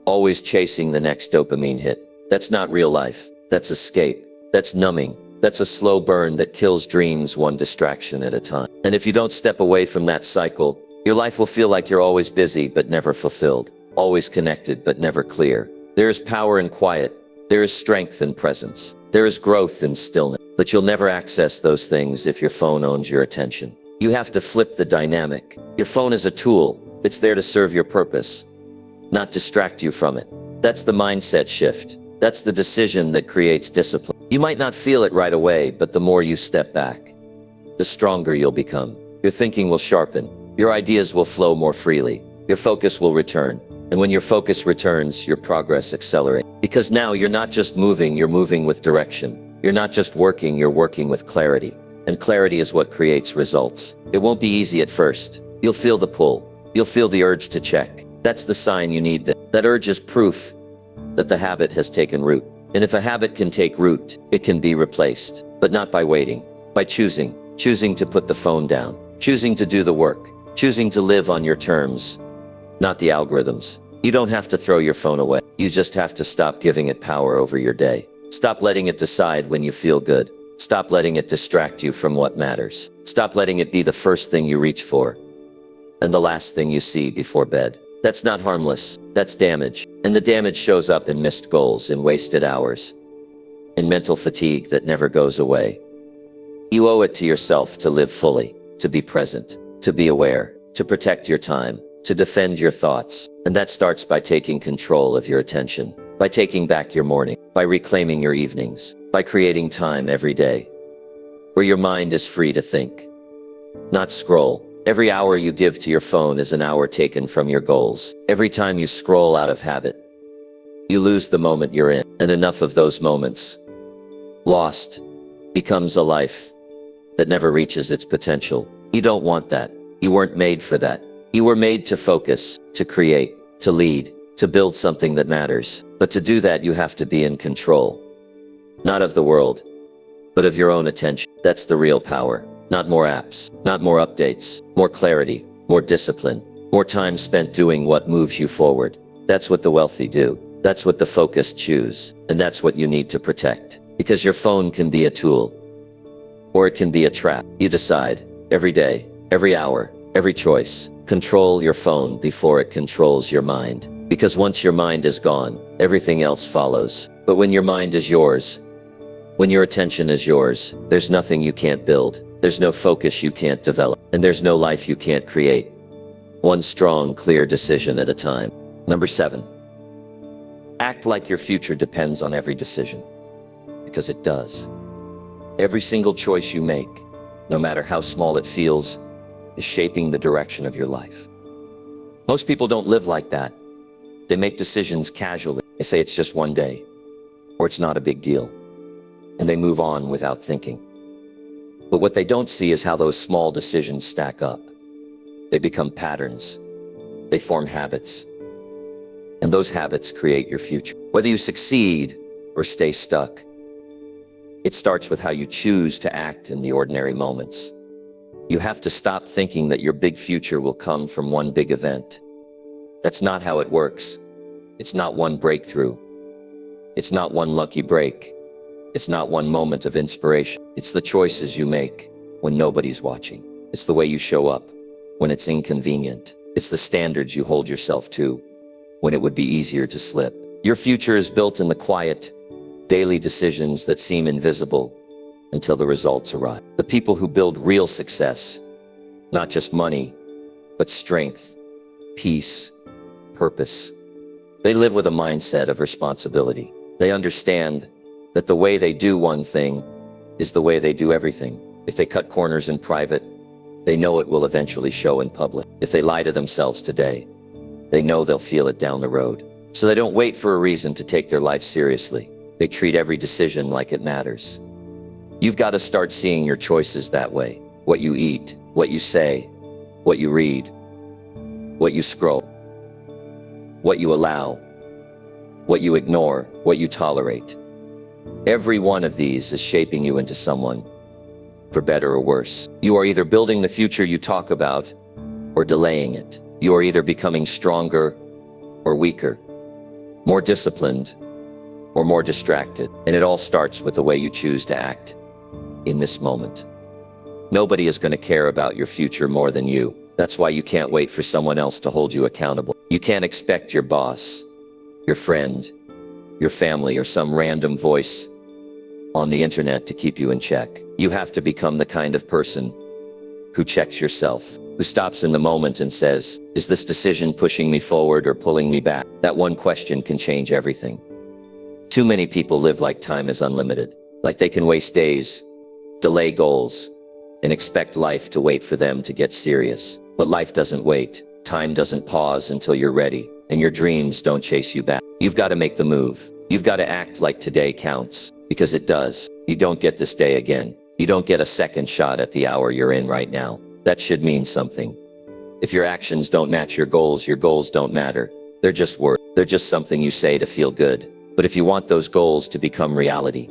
always chasing the next dopamine hit. That's not real life. That's escape. That's numbing. That's a slow burn that kills dreams one distraction at a time. And if you don't step away from that cycle, your life will feel like you're always busy but never fulfilled, always connected but never clear. There is power in quiet. There is strength in presence. There is growth in stillness. But you'll never access those things if your phone owns your attention. You have to flip the dynamic. Your phone is a tool. It's there to serve your purpose, not distract you from it. That's the mindset shift. That's the decision that creates discipline. You might not feel it right away, but the more you step back, the stronger you'll become. Your thinking will sharpen. Your ideas will flow more freely. Your focus will return. And when your focus returns, your progress accelerates. Because now you're not just moving, you're moving with direction. You're not just working, you're working with clarity. And clarity is what creates results. It won't be easy at first. You'll feel the pull. You'll feel the urge to check. That's the sign you need. That urge is proof that the habit has taken root. And if a habit can take root, it can be replaced. But not by waiting, by choosing. Choosing to put the phone down. Choosing to do the work. Choosing to live on your terms, not the algorithms. You don't have to throw your phone away. You just have to stop giving it power over your day. Stop letting it decide when you feel good. Stop letting it distract you from what matters. Stop letting it be the first thing you reach for and the last thing you see before bed. That's not harmless. That's damage. And the damage shows up in missed goals, in wasted hours, in mental fatigue that never goes away. You owe it to yourself to live fully, to be present, to be aware, to protect your time, to defend your thoughts. And that starts by taking control of your attention, by taking back your morning, by reclaiming your evenings, by creating time every day where your mind is free to think, not scroll. Every hour you give to your phone is an hour taken from your goals. Every time you scroll out of habit, you lose the moment you're in. And enough of those moments lost becomes a life that never reaches its potential. You don't want that. You weren't made for that. You were made to focus, to create, to lead, to build something that matters. But to do that, you have to be in control, not of the world, but of your own attention. That's the real power. Not more apps, not more updates, more clarity, more discipline, more time spent doing what moves you forward. That's what the wealthy do. That's what the focused choose. And that's what you need to protect. Because your phone can be a tool, or it can be a trap. You decide every day, every hour, every choice. Control your phone before it controls your mind. Because once your mind is gone, everything else follows. But when your mind is yours, when your attention is yours, there's nothing you can't build. There's no focus you can't develop. And there's no life you can't create. One strong, clear decision at a time. Number 7. Act like your future depends on every decision. Because it does. Every single choice you make, no matter how small it feels, is shaping the direction of your life. Most people don't live like that. They make decisions casually. They say it's just one day, or it's not a big deal. And they move on without thinking. But what they don't see is how those small decisions stack up. They become patterns. They form habits. And those habits create your future. Whether you succeed or stay stuck, it starts with how you choose to act in the ordinary moments. You have to stop thinking that your big future will come from one big event. That's not how it works. It's not one breakthrough. It's not one lucky break. It's not one moment of inspiration. It's the choices you make when nobody's watching. It's the way you show up when it's inconvenient. It's the standards you hold yourself to when it would be easier to slip. Your future is built in the quiet, daily decisions that seem invisible until the results arrive. The people who build real success, not just money, but strength, peace, purpose. They live with a mindset of responsibility. They understand that the way they do one thing is the way they do everything. If they cut corners in private, they know it will eventually show in public. If they lie to themselves today, they know they'll feel it down the road. So they don't wait for a reason to take their life seriously. They treat every decision like it matters. You've got to start seeing your choices that way. What you eat, what you say, what you read, what you scroll, what you allow, what you ignore, what you tolerate. Every one of these is shaping you into someone, for better or worse. You are either building the future you talk about or delaying it. You are either becoming stronger or weaker, more disciplined or more distracted. And it all starts with the way you choose to act in this moment. Nobody is going to care about your future more than you. That's why you can't wait for someone else to hold you accountable. You can't expect your boss, your friend, your family, or some random voice on the internet to keep you in check. You have to become the kind of person who checks yourself, who stops in the moment and says, is this decision pushing me forward or pulling me back? That one question can change everything. Too many people live like time is unlimited, like they can waste days, delay goals, and expect life to wait for them to get serious. But life doesn't wait. Time doesn't pause until you're ready, and your dreams don't chase you back. You've got to make the move. You've got to act like today counts, because it does. You don't get this day again. You don't get a second shot at the hour you're in right now. That should mean something. If your actions don't match your goals don't matter. They're just words. They're just something you say to feel good. But if you want those goals to become reality,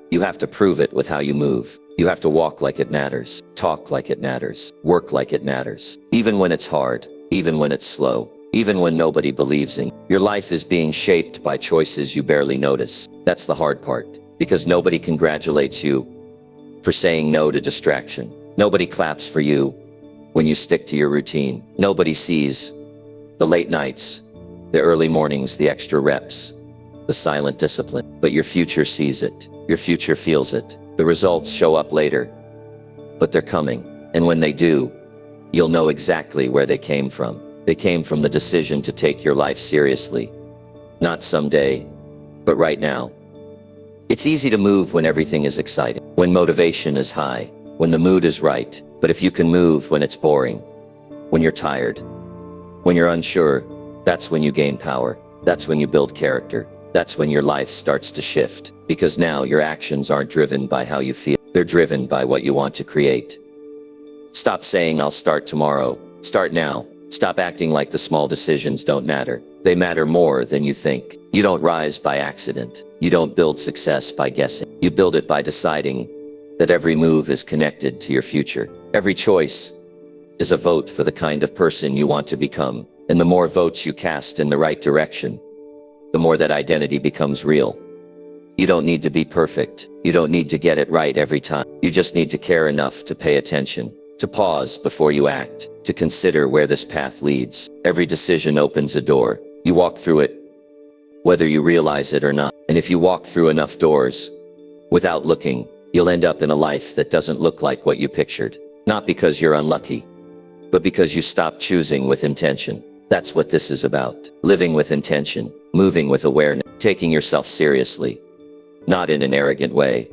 you have to prove it with how you move. You have to walk like it matters, talk like it matters, work like it matters. Even when it's hard, even when it's slow, even when nobody believes in you. Your life is being shaped by choices you barely notice. That's the hard part, because nobody congratulates you for saying no to distraction. Nobody claps for you when you stick to your routine. Nobody sees the late nights, the early mornings, the extra reps, the silent discipline. But your future sees it. Your future feels it. The results show up later, but they're coming. And when they do, you'll know exactly where they came from. They came from the decision to take your life seriously. Not someday, but right now. It's easy to move when everything is exciting, when motivation is high, when the mood is right. But if you can move when it's boring, when you're tired, when you're unsure, that's when you gain power. That's when you build character. That's when your life starts to shift. Because now your actions aren't driven by how you feel. They're driven by what you want to create. Stop saying, I'll start tomorrow. Start now. Stop acting like the small decisions don't matter. They matter more than you think. You don't rise by accident. You don't build success by guessing. You build it by deciding that every move is connected to your future. Every choice is a vote for the kind of person you want to become. And the more votes you cast in the right direction, the more that identity becomes real. You don't need to be perfect. You don't need to get it right every time. You just need to care enough to pay attention, to pause before you act, to consider where this path leads. Every decision opens a door. You walk through it, whether you realize it or not. And if you walk through enough doors, without looking, you'll end up in a life that doesn't look like what you pictured. Not because you're unlucky, but because you stopped choosing with intention. That's what this is about. Living with intention, moving with awareness, taking yourself seriously. Not in an arrogant way,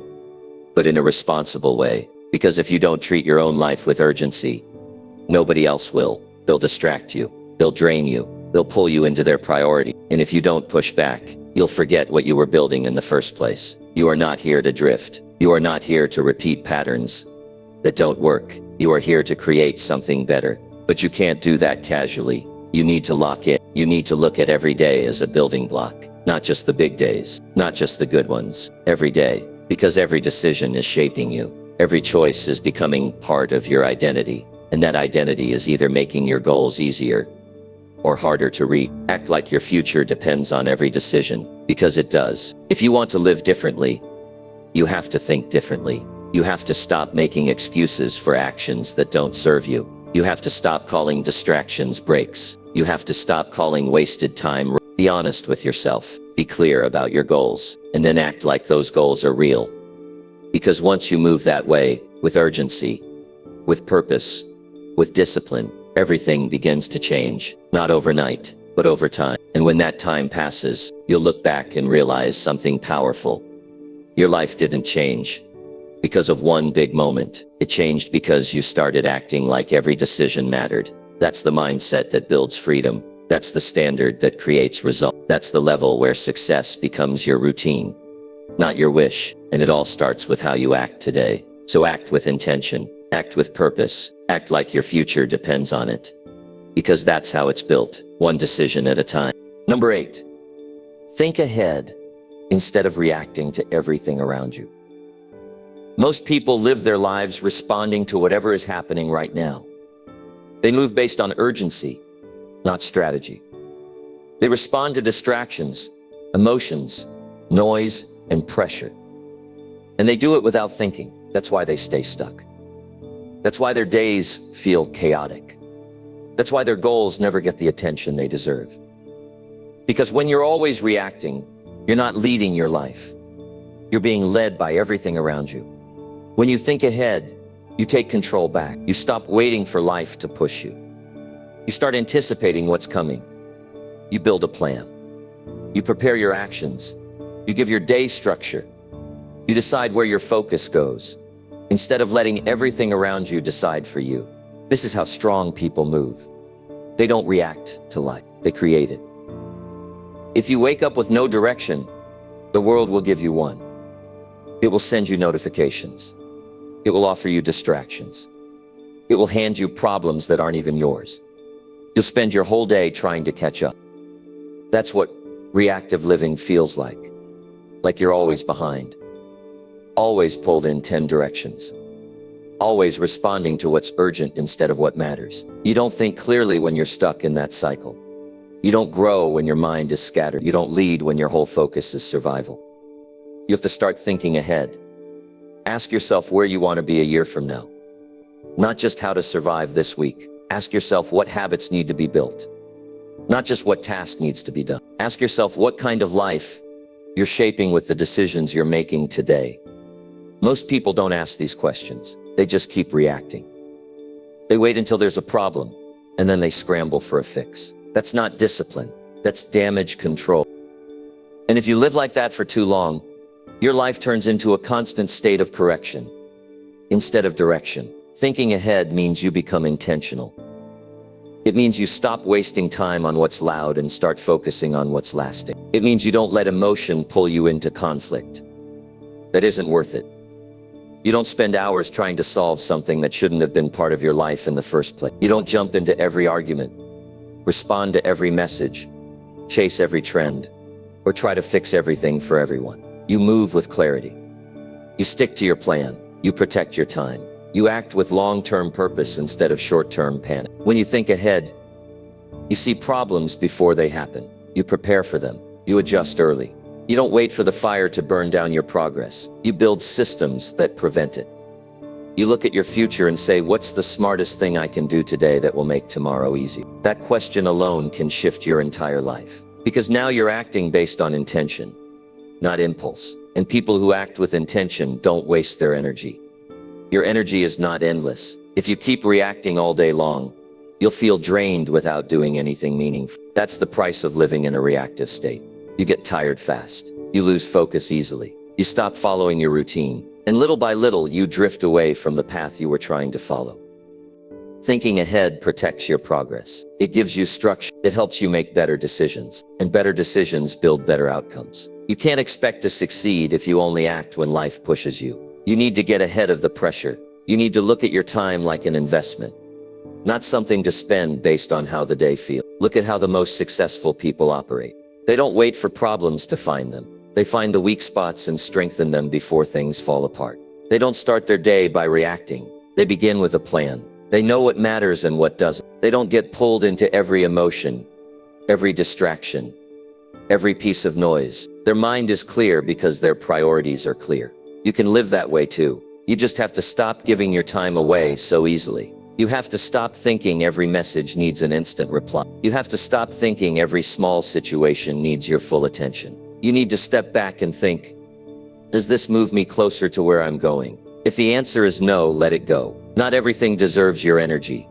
but in a responsible way. Because if you don't treat your own life with urgency, nobody else will. They'll distract you. They'll drain you. They'll pull you into their priority. And if you don't push back, you'll forget what you were building in the first place. You are not here to drift. You are not here to repeat patterns that don't work. You are here to create something better. But you can't do that casually. You need to lock in. You need to look at every day as a building block. Not just the big days, not just the good ones. Every day. Because every decision is shaping you. Every choice is becoming part of your identity. And that identity is either making your goals easier or harder to reach. Act like your future depends on every decision, because it does. If you want to live differently, you have to think differently. You have to stop making excuses for actions that don't serve you. You have to stop calling distractions breaks. You have to stop calling wasted time. Be honest with yourself. Be clear about your goals, and then act like those goals are real. Because once you move that way, with urgency, with purpose, with discipline, everything begins to change. Not overnight, but over time. And when that time passes, you'll look back and realize something powerful. Your life didn't change because of one big moment. It changed because you started acting like every decision mattered. That's the mindset that builds freedom. That's the standard that creates results. That's the level where success becomes your routine, not your wish. And it all starts with how you act today. So act with intention, act with purpose, act like your future depends on it. Because that's how it's built, one decision at a time. Number 8, think ahead instead of reacting to everything around you. Most people live their lives responding to whatever is happening right now. They move based on urgency, not strategy. They respond to distractions, emotions, noise, and pressure. And they do it without thinking. That's why they stay stuck. That's why their days feel chaotic. That's why their goals never get the attention they deserve. Because when you're always reacting, you're not leading your life. You're being led by everything around you. When you think ahead, you take control back. You stop waiting for life to push you. You start anticipating what's coming. You build a plan. You prepare your actions. You give your day structure. You decide where your focus goes, instead of letting everything around you decide for you. This is how strong people move. They don't react to life. They create it. If you wake up with no direction, the world will give you one. It will send you notifications. It will offer you distractions. It will hand you problems that aren't even yours. You'll spend your whole day trying to catch up. That's what reactive living feels like. Like you're always behind. Always pulled in 10 directions. Always responding to what's urgent instead of what matters. You don't think clearly when you're stuck in that cycle. You don't grow when your mind is scattered. You don't lead when your whole focus is survival. You have to start thinking ahead. Ask yourself where you want to be a year from now. Not just how to survive this week. Ask yourself what habits need to be built. Not just what task needs to be done. Ask yourself what kind of life you're shaping with the decisions you're making today. Most people don't ask these questions. They just keep reacting. They wait until there's a problem, and then they scramble for a fix. That's not discipline. That's damage control. And if you live like that for too long, your life turns into a constant state of correction instead of direction. Thinking ahead means you become intentional. It means you stop wasting time on what's loud and start focusing on what's lasting. It means you don't let emotion pull you into conflict that isn't worth it. You don't spend hours trying to solve something that shouldn't have been part of your life in the first place. You don't jump into every argument, respond to every message, chase every trend, or try to fix everything for everyone. You move with clarity. You stick to your plan. You protect your time. You act with long-term purpose instead of short-term panic. When you think ahead, You see problems before they happen. You prepare for them. You adjust early. You don't wait for the fire to burn down your progress. You build systems that prevent it. You look at your future and say, what's the smartest thing I can do today that will make tomorrow easy? That question alone can shift your entire life. Because now you're acting based on intention, not impulse. And people who act with intention don't waste their energy. Your energy is not endless. If you keep reacting all day long, you'll feel drained without doing anything meaningful. That's the price of living in a reactive state. You get tired fast. You lose focus easily. You stop following your routine. And little by little, you drift away from the path you were trying to follow. Thinking ahead protects your progress. It gives you structure. It helps you make better decisions. And better decisions build better outcomes. You can't expect to succeed if you only act when life pushes you. You need to get ahead of the pressure. You need to look at your time like an investment, not something to spend based on how the day feels. Look at how the most successful people operate. They don't wait for problems to find them. They find the weak spots and strengthen them before things fall apart. They don't start their day by reacting. They begin with a plan. They know what matters and what doesn't. They don't get pulled into every emotion, every distraction, every piece of noise. Their mind is clear because their priorities are clear. You can live that way too. You just have to stop giving your time away so easily. You have to stop thinking every message needs an instant reply. You have to stop thinking every small situation needs your full attention. You need to step back and think, does this move me closer to where I'm going? If the answer is no, let it go. Not everything deserves your energy.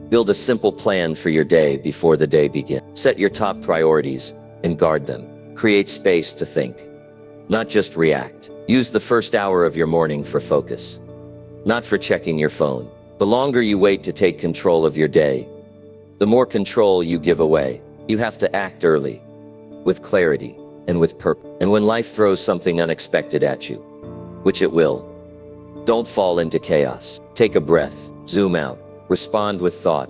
Build a simple plan for your day before the day begins. Set your top priorities and guard them. Create space to think, not just react. Use the first hour of your morning for focus, not for checking your phone. The longer you wait to take control of your day, the more control you give away. You have to act early, with clarity, and with purpose. And when life throws something unexpected at you, which it will, don't fall into chaos. Take a breath, zoom out, respond with thought,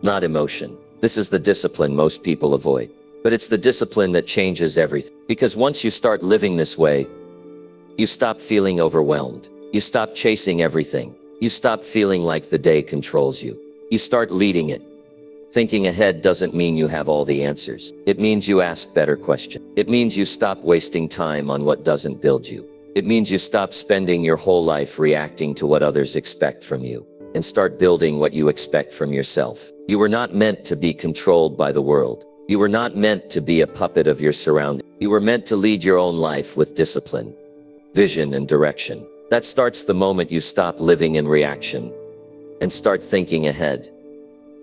not emotion. This is the discipline most people avoid. But it's the discipline that changes everything. Because once you start living this way, you stop feeling overwhelmed. You stop chasing everything. You stop feeling like the day controls you. You start leading it. Thinking ahead doesn't mean you have all the answers. It means you ask better questions. It means you stop wasting time on what doesn't build you. It means you stop spending your whole life reacting to what others expect from you and start building what you expect from yourself. You were not meant to be controlled by the world. You were not meant to be a puppet of your surroundings. You were meant to lead your own life with discipline, vision, and direction. That starts the moment you stop living in reaction and start thinking ahead.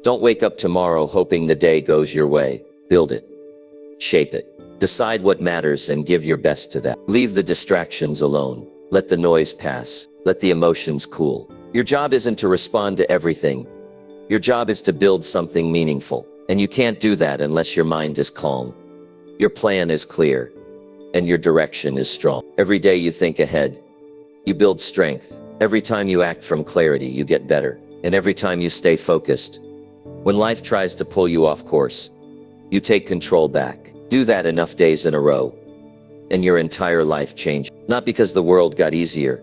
Don't wake up tomorrow hoping the day goes your way. Build it. Shape it. Decide what matters and give your best to that. Leave the distractions alone. Let the noise pass. Let the emotions cool. Your job isn't to respond to everything. Your job is to build something meaningful. And you can't do that unless your mind is calm, your plan is clear, and your direction is strong. Every day you think ahead, you build strength. Every time you act from clarity, you get better. And every time you stay focused, when life tries to pull you off course, you take control back. Do that enough days in a row, and your entire life changes. Not because the world got easier,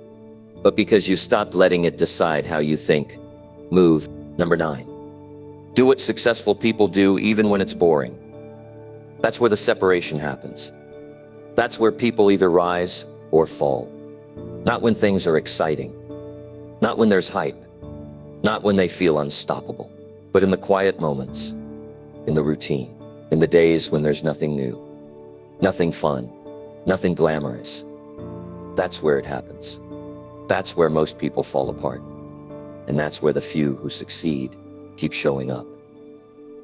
but because you stopped letting it decide how you think, move. Number 9. Do what successful people do even when it's boring. That's where the separation happens. That's where people either rise or fall. Not when things are exciting. Not when there's hype. Not when they feel unstoppable. But in the quiet moments, in the routine, in the days when there's nothing new, nothing fun, nothing glamorous. That's where it happens. That's where most people fall apart. And that's where the few who succeed keep showing up.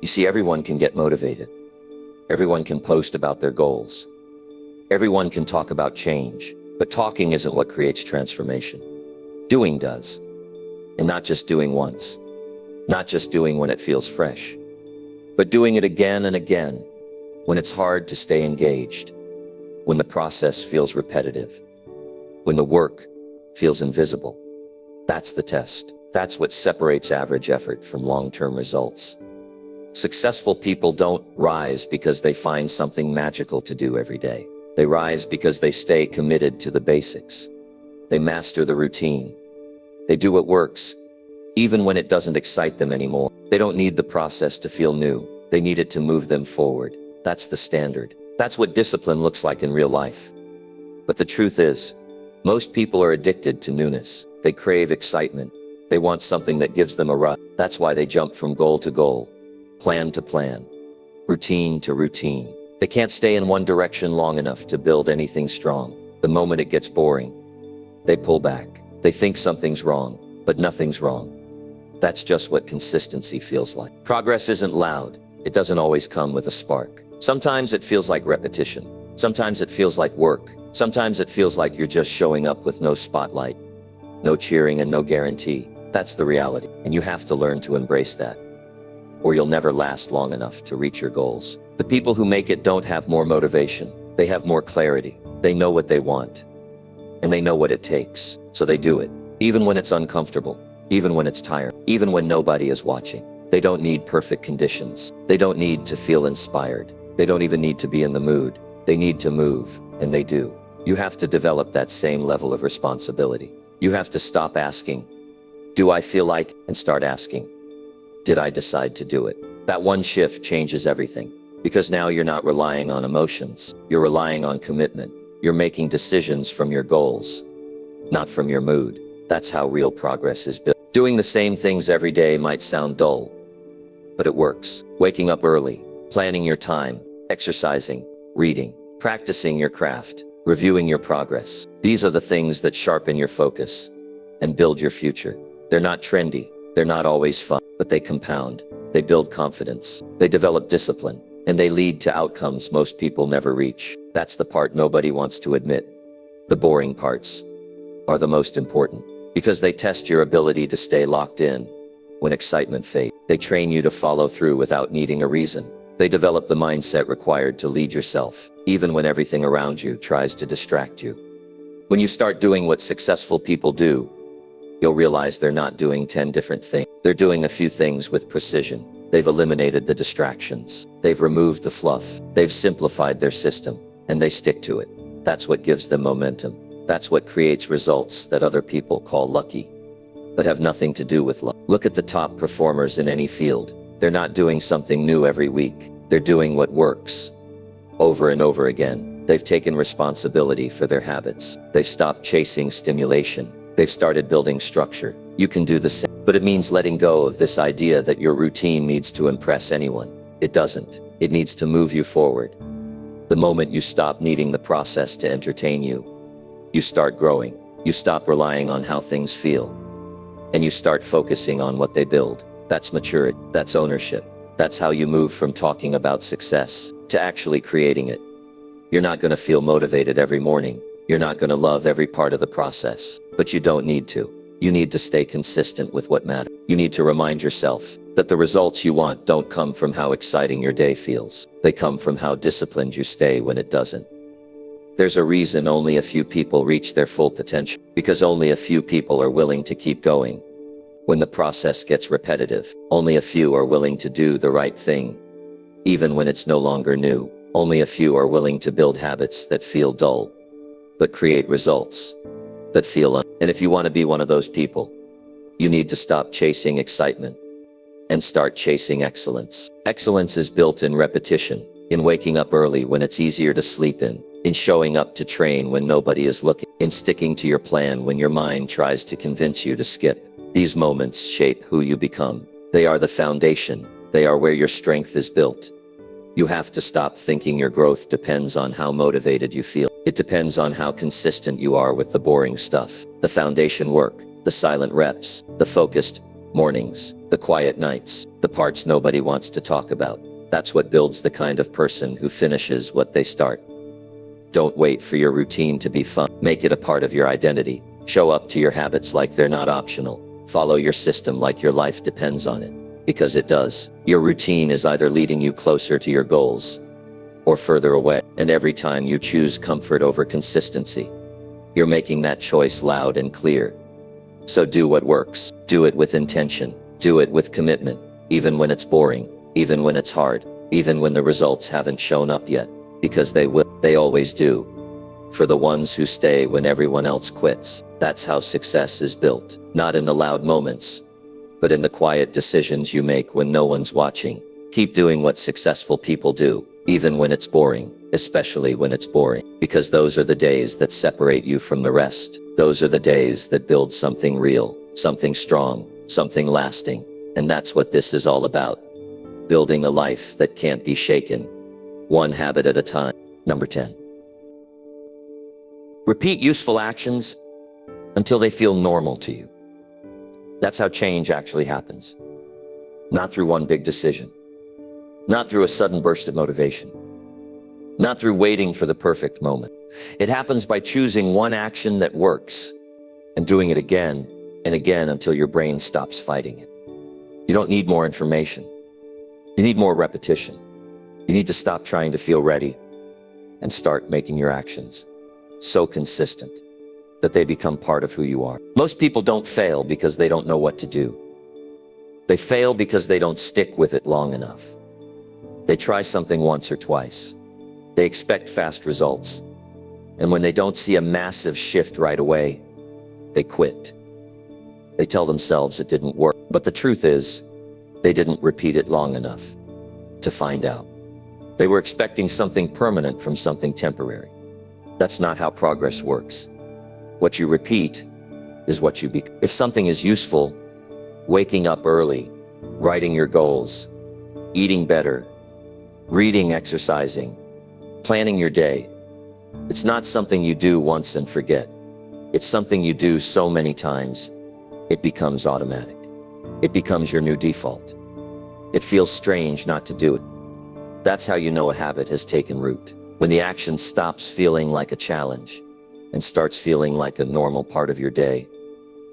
You see, everyone can get motivated. Everyone can post about their goals. Everyone can talk about change, but talking isn't what creates transformation. Doing does. And not just doing once. Not just doing when it feels fresh, but doing it again and again when it's hard to stay engaged, when the process feels repetitive, when the work feels invisible. That's the test. That's what separates average effort from long-term results. Successful people don't rise because they find something magical to do every day. They rise because they stay committed to the basics. They master the routine. They do what works, even when it doesn't excite them anymore. They don't need the process to feel new. They need it to move them forward. That's the standard. That's what discipline looks like in real life. But the truth is, most people are addicted to newness. They crave excitement. They want something that gives them a rush. That's why they jump from goal to goal, plan to plan, routine to routine. They can't stay in one direction long enough to build anything strong. The moment it gets boring, they pull back. They think something's wrong, but nothing's wrong. That's just what consistency feels like. Progress isn't loud. It doesn't always come with a spark. Sometimes it feels like repetition. Sometimes it feels like work. Sometimes it feels like you're just showing up with no spotlight, no cheering, and no guarantee. That's the reality, and you have to learn to embrace that, or you'll never last long enough to reach your goals. The people who make it don't have more motivation. They have more clarity. They know what they want, and they know what it takes, so they do it, even when it's uncomfortable, even when it's tired, even when nobody is watching. They don't need perfect conditions. They don't need to feel inspired. They don't even need to be in the mood. They need to move, and they do. You have to develop that same level of responsibility. You have to stop asking, "Do I feel like?" and start asking, "Did I decide to do it?" That one shift changes everything, because now you're not relying on emotions. You're relying on commitment. You're making decisions from your goals, not from your mood. That's how real progress is built. Doing the same things every day might sound dull, but it works. Waking up early, planning your time, exercising, reading, practicing your craft, reviewing your progress. These are the things that sharpen your focus and build your future. They're not trendy. They're not always fun, but they compound. They build confidence. They develop discipline, and they lead to outcomes most people never reach. That's the part nobody wants to admit. The boring parts are the most important, because they test your ability to stay locked in when excitement fades. They train you to follow through without needing a reason. They develop the mindset required to lead yourself, even when everything around you tries to distract you. When you start doing what successful people do, you'll realize they're not doing 10 different things. They're doing a few things with precision. They've eliminated the distractions. They've removed the fluff. They've simplified their system, and they stick to it. That's what gives them momentum. That's what creates results that other people call lucky, but have nothing to do with luck. Look at the top performers in any field. They're not doing something new every week. They're doing what works over and over again. They've taken responsibility for their habits. They've stopped chasing stimulation. They've started building structure. You can do the same, but it means letting go of this idea that your routine needs to impress anyone. It doesn't. It needs to move you forward. The moment you stop needing the process to entertain you, you start growing. You stop relying on how things feel, and you start focusing on what they build. That's maturity. That's ownership. That's how you move from talking about success to actually creating it. You're not going to feel motivated every morning. You're not going to love every part of the process, but you don't need to. You need to stay consistent with what matters. You need to remind yourself that the results you want don't come from how exciting your day feels. They come from how disciplined you stay when it doesn't. There's a reason only a few people reach their full potential, because only a few people are willing to keep going. When the process gets repetitive, only a few are willing to do the right thing, even when it's no longer new. Only a few are willing to build habits that feel dull, but create results that feel And if you want to be one of those people, you need to stop chasing excitement and start chasing excellence. Excellence is built in repetition, in waking up early when it's easier to sleep in showing up to train when nobody is looking, in sticking to your plan when your mind tries to convince you to skip. These moments shape who you become. They are the foundation. They are where your strength is built. You have to stop thinking your growth depends on how motivated you feel. It depends on how consistent you are with the boring stuff, the foundation work, the silent reps, the focused mornings, the quiet nights, the parts nobody wants to talk about. That's what builds the kind of person who finishes what they start. Don't wait for your routine to be fun. Make it a part of your identity. Show up to your habits like they're not optional. Follow your system like your life depends on it, because it does. Your routine is either leading you closer to your goals or further away. And every time you choose comfort over consistency, you're making that choice loud and clear. So do what works. Do it with intention. Do it with commitment, even when it's boring, even when it's hard, even when the results haven't shown up yet, because they will. They always do. For the ones who stay when everyone else quits, that's how success is built. Not in the loud moments, but in the quiet decisions you make when no one's watching. Keep doing what successful people do, even when it's boring, especially when it's boring, because those are the days that separate you from the rest. Those are the days that build something real, something strong, something lasting. And that's what this is all about. Building a life that can't be shaken, one habit at a time. Number 10. Repeat useful actions until they feel normal to you. That's how change actually happens. Not through one big decision. Not through a sudden burst of motivation. Not through waiting for the perfect moment. It happens by choosing one action that works and doing it again and again until your brain stops fighting it. You don't need more information. You need more repetition. You need to stop trying to feel ready and start making your actions so consistent that they become part of who you are. Most people don't fail because they don't know what to do. They fail because they don't stick with it long enough. They try something once or twice. They expect fast results. And when they don't see a massive shift right away, they quit. They tell themselves it didn't work. But the truth is, they didn't repeat it long enough to find out. They were expecting something permanent from something temporary. That's not how progress works. What you repeat is what you become. If something is useful, waking up early, writing your goals, eating better, reading, exercising, planning your day, it's not something you do once and forget. It's something you do so many times, it becomes automatic. It becomes your new default. It feels strange not to do it. That's how you know a habit has taken root. When the action stops feeling like a challenge and starts feeling like a normal part of your day.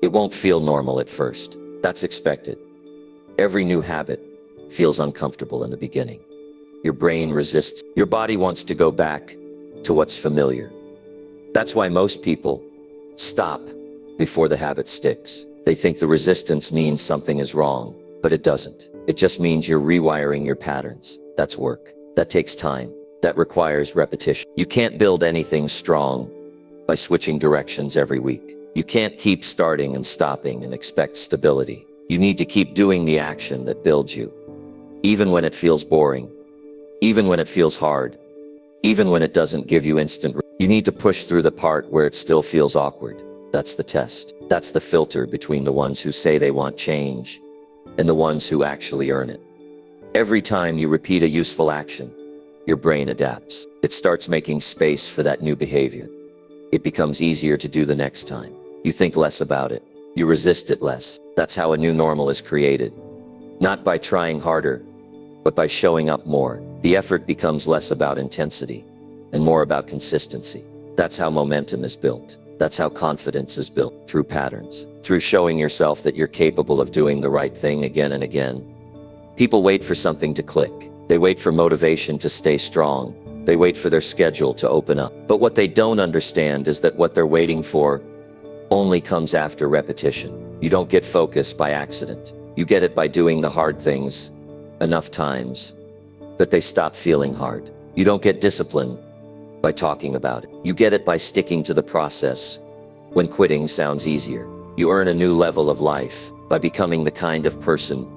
It won't feel normal at first. That's expected. Every new habit feels uncomfortable in the beginning. Your brain resists. Your body wants to go back to what's familiar. That's why most people stop before the habit sticks. They think the resistance means something is wrong, but it doesn't. It just means you're rewiring your patterns. That's work. That takes time. That requires repetition. You can't build anything strong by switching directions every week. You can't keep starting and stopping and expect stability. You need to keep doing the action that builds you. Even when it feels boring, even when it feels hard, even when it doesn't give you you need to push through the part where it still feels awkward. That's the test. That's the filter between the ones who say they want change and the ones who actually earn it. Every time you repeat a useful action, your brain adapts. It starts making space for that new behavior. It becomes easier to do the next time. You think less about it. You resist it less. That's how a new normal is created. Not by trying harder, but by showing up more. The effort becomes less about intensity and more about consistency. That's how momentum is built. That's how confidence is built, through patterns, through showing yourself that you're capable of doing the right thing again and again. People wait for something to click. They wait for motivation to stay strong. They wait for their schedule to open up. But what they don't understand is that what they're waiting for only comes after repetition. You don't get focus by accident. You get it by doing the hard things enough times that they stop feeling hard. You don't get discipline by talking about it. You get it by sticking to the process when quitting sounds easier. You earn a new level of life by becoming the kind of person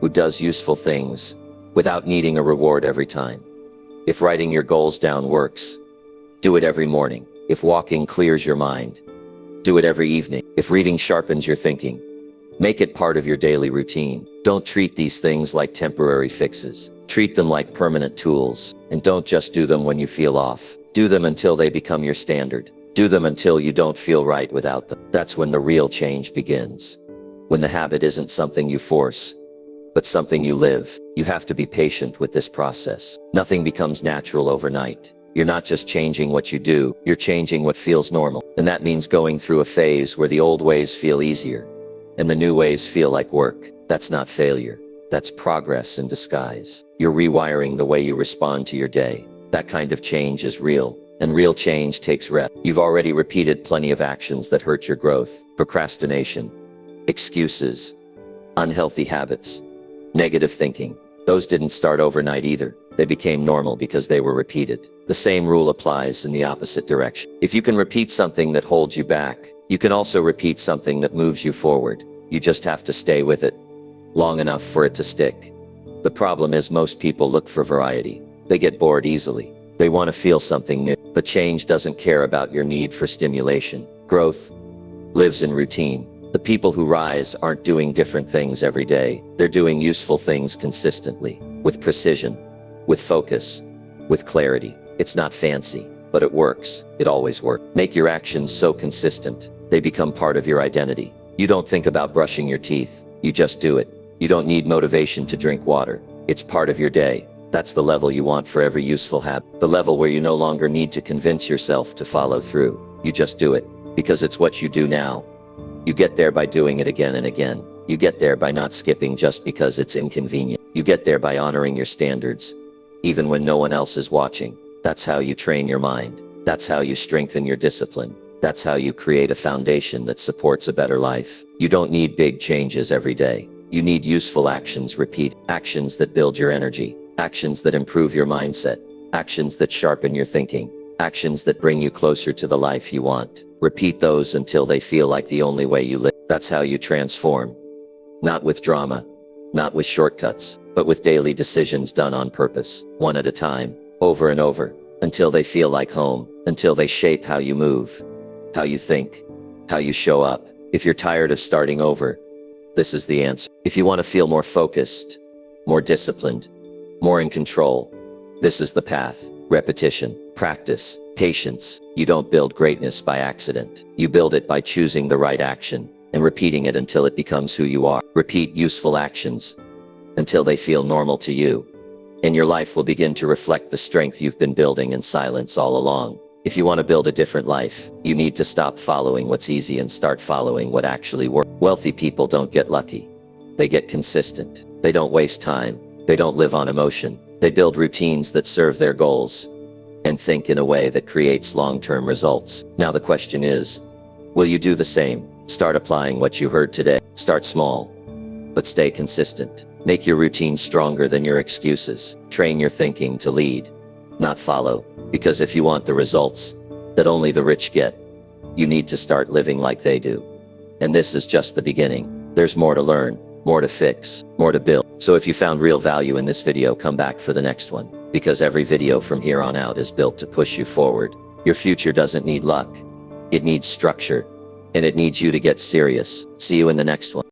who does useful things without needing a reward every time. If writing your goals down works, do it every morning. If walking clears your mind, do it every evening. If reading sharpens your thinking, make it part of your daily routine. Don't treat these things like temporary fixes. Treat them like permanent tools, and don't just do them when you feel off. Do them until they become your standard. Do them until you don't feel right without them. That's when the real change begins. When the habit isn't something you force, but something you live. You have to be patient with this process. Nothing becomes natural overnight. You're not just changing what you do, you're changing what feels normal. And that means going through a phase where the old ways feel easier and the new ways feel like work. That's not failure. That's progress in disguise. You're rewiring the way you respond to your day. That kind of change is real, and real change takes rep. You've already repeated plenty of actions that hurt your growth. Procrastination, excuses, unhealthy habits, negative thinking. Those didn't start overnight either. They became normal because they were repeated. The same rule applies in the opposite direction. If you can repeat something that holds you back, you can also repeat something that moves you forward. You just have to stay with it long enough for it to stick. The problem is most people look for variety. They get bored easily. They want to feel something new. But change doesn't care about your need for stimulation. Growth lives in routine. The people who rise aren't doing different things every day. They're doing useful things consistently, with precision, with focus, with clarity. It's not fancy, but it works. It always works. Make your actions so consistent, they become part of your identity. You don't think about brushing your teeth. You just do it. You don't need motivation to drink water. It's part of your day. That's the level you want for every useful habit. The level where you no longer need to convince yourself to follow through. You just do it, because it's what you do now. You get there by doing it again and again. You get there by not skipping just because it's inconvenient. You get there by honoring your standards, even when no one else is watching. That's how you train your mind. That's how you strengthen your discipline. That's how you create a foundation that supports a better life. You don't need big changes every day. You need useful actions. Repeat actions that build your energy, actions that improve your mindset, actions that sharpen your thinking, actions that bring you closer to the life you want. Repeat those until they feel like the only way you live. That's how you transform. Not with drama, not with shortcuts, but with daily decisions done on purpose, one at a time, over and over, until they feel like home, until they shape how you move, how you think, how you show up. If you're tired of starting over, this is the answer. If you want to feel more focused, more disciplined, more in control, this is the path. Repetition, practice, patience. You don't build greatness by accident. You build it by choosing the right action and repeating it until it becomes who you are. Repeat useful actions until they feel normal to you, and your life will begin to reflect the strength you've been building in silence all along. If you want to build a different life, you need to stop following what's easy and start following what actually works. Wealthy people don't get lucky. They get consistent. They don't waste time. They don't live on emotion. They build routines that serve their goals and think in a way that creates long-term results. Now the question is, will you do the same? Start applying what you heard today. Start small, but stay consistent. Make your routine stronger than your excuses. Train your thinking to lead, not follow. Because if you want the results that only the rich get, you need to start living like they do. And this is just the beginning. There's more to learn, more to fix, more to build. So if you found real value in this video, come back for the next one. Because every video from here on out is built to push you forward. Your future doesn't need luck. It needs structure. And it needs you to get serious. See you in the next one.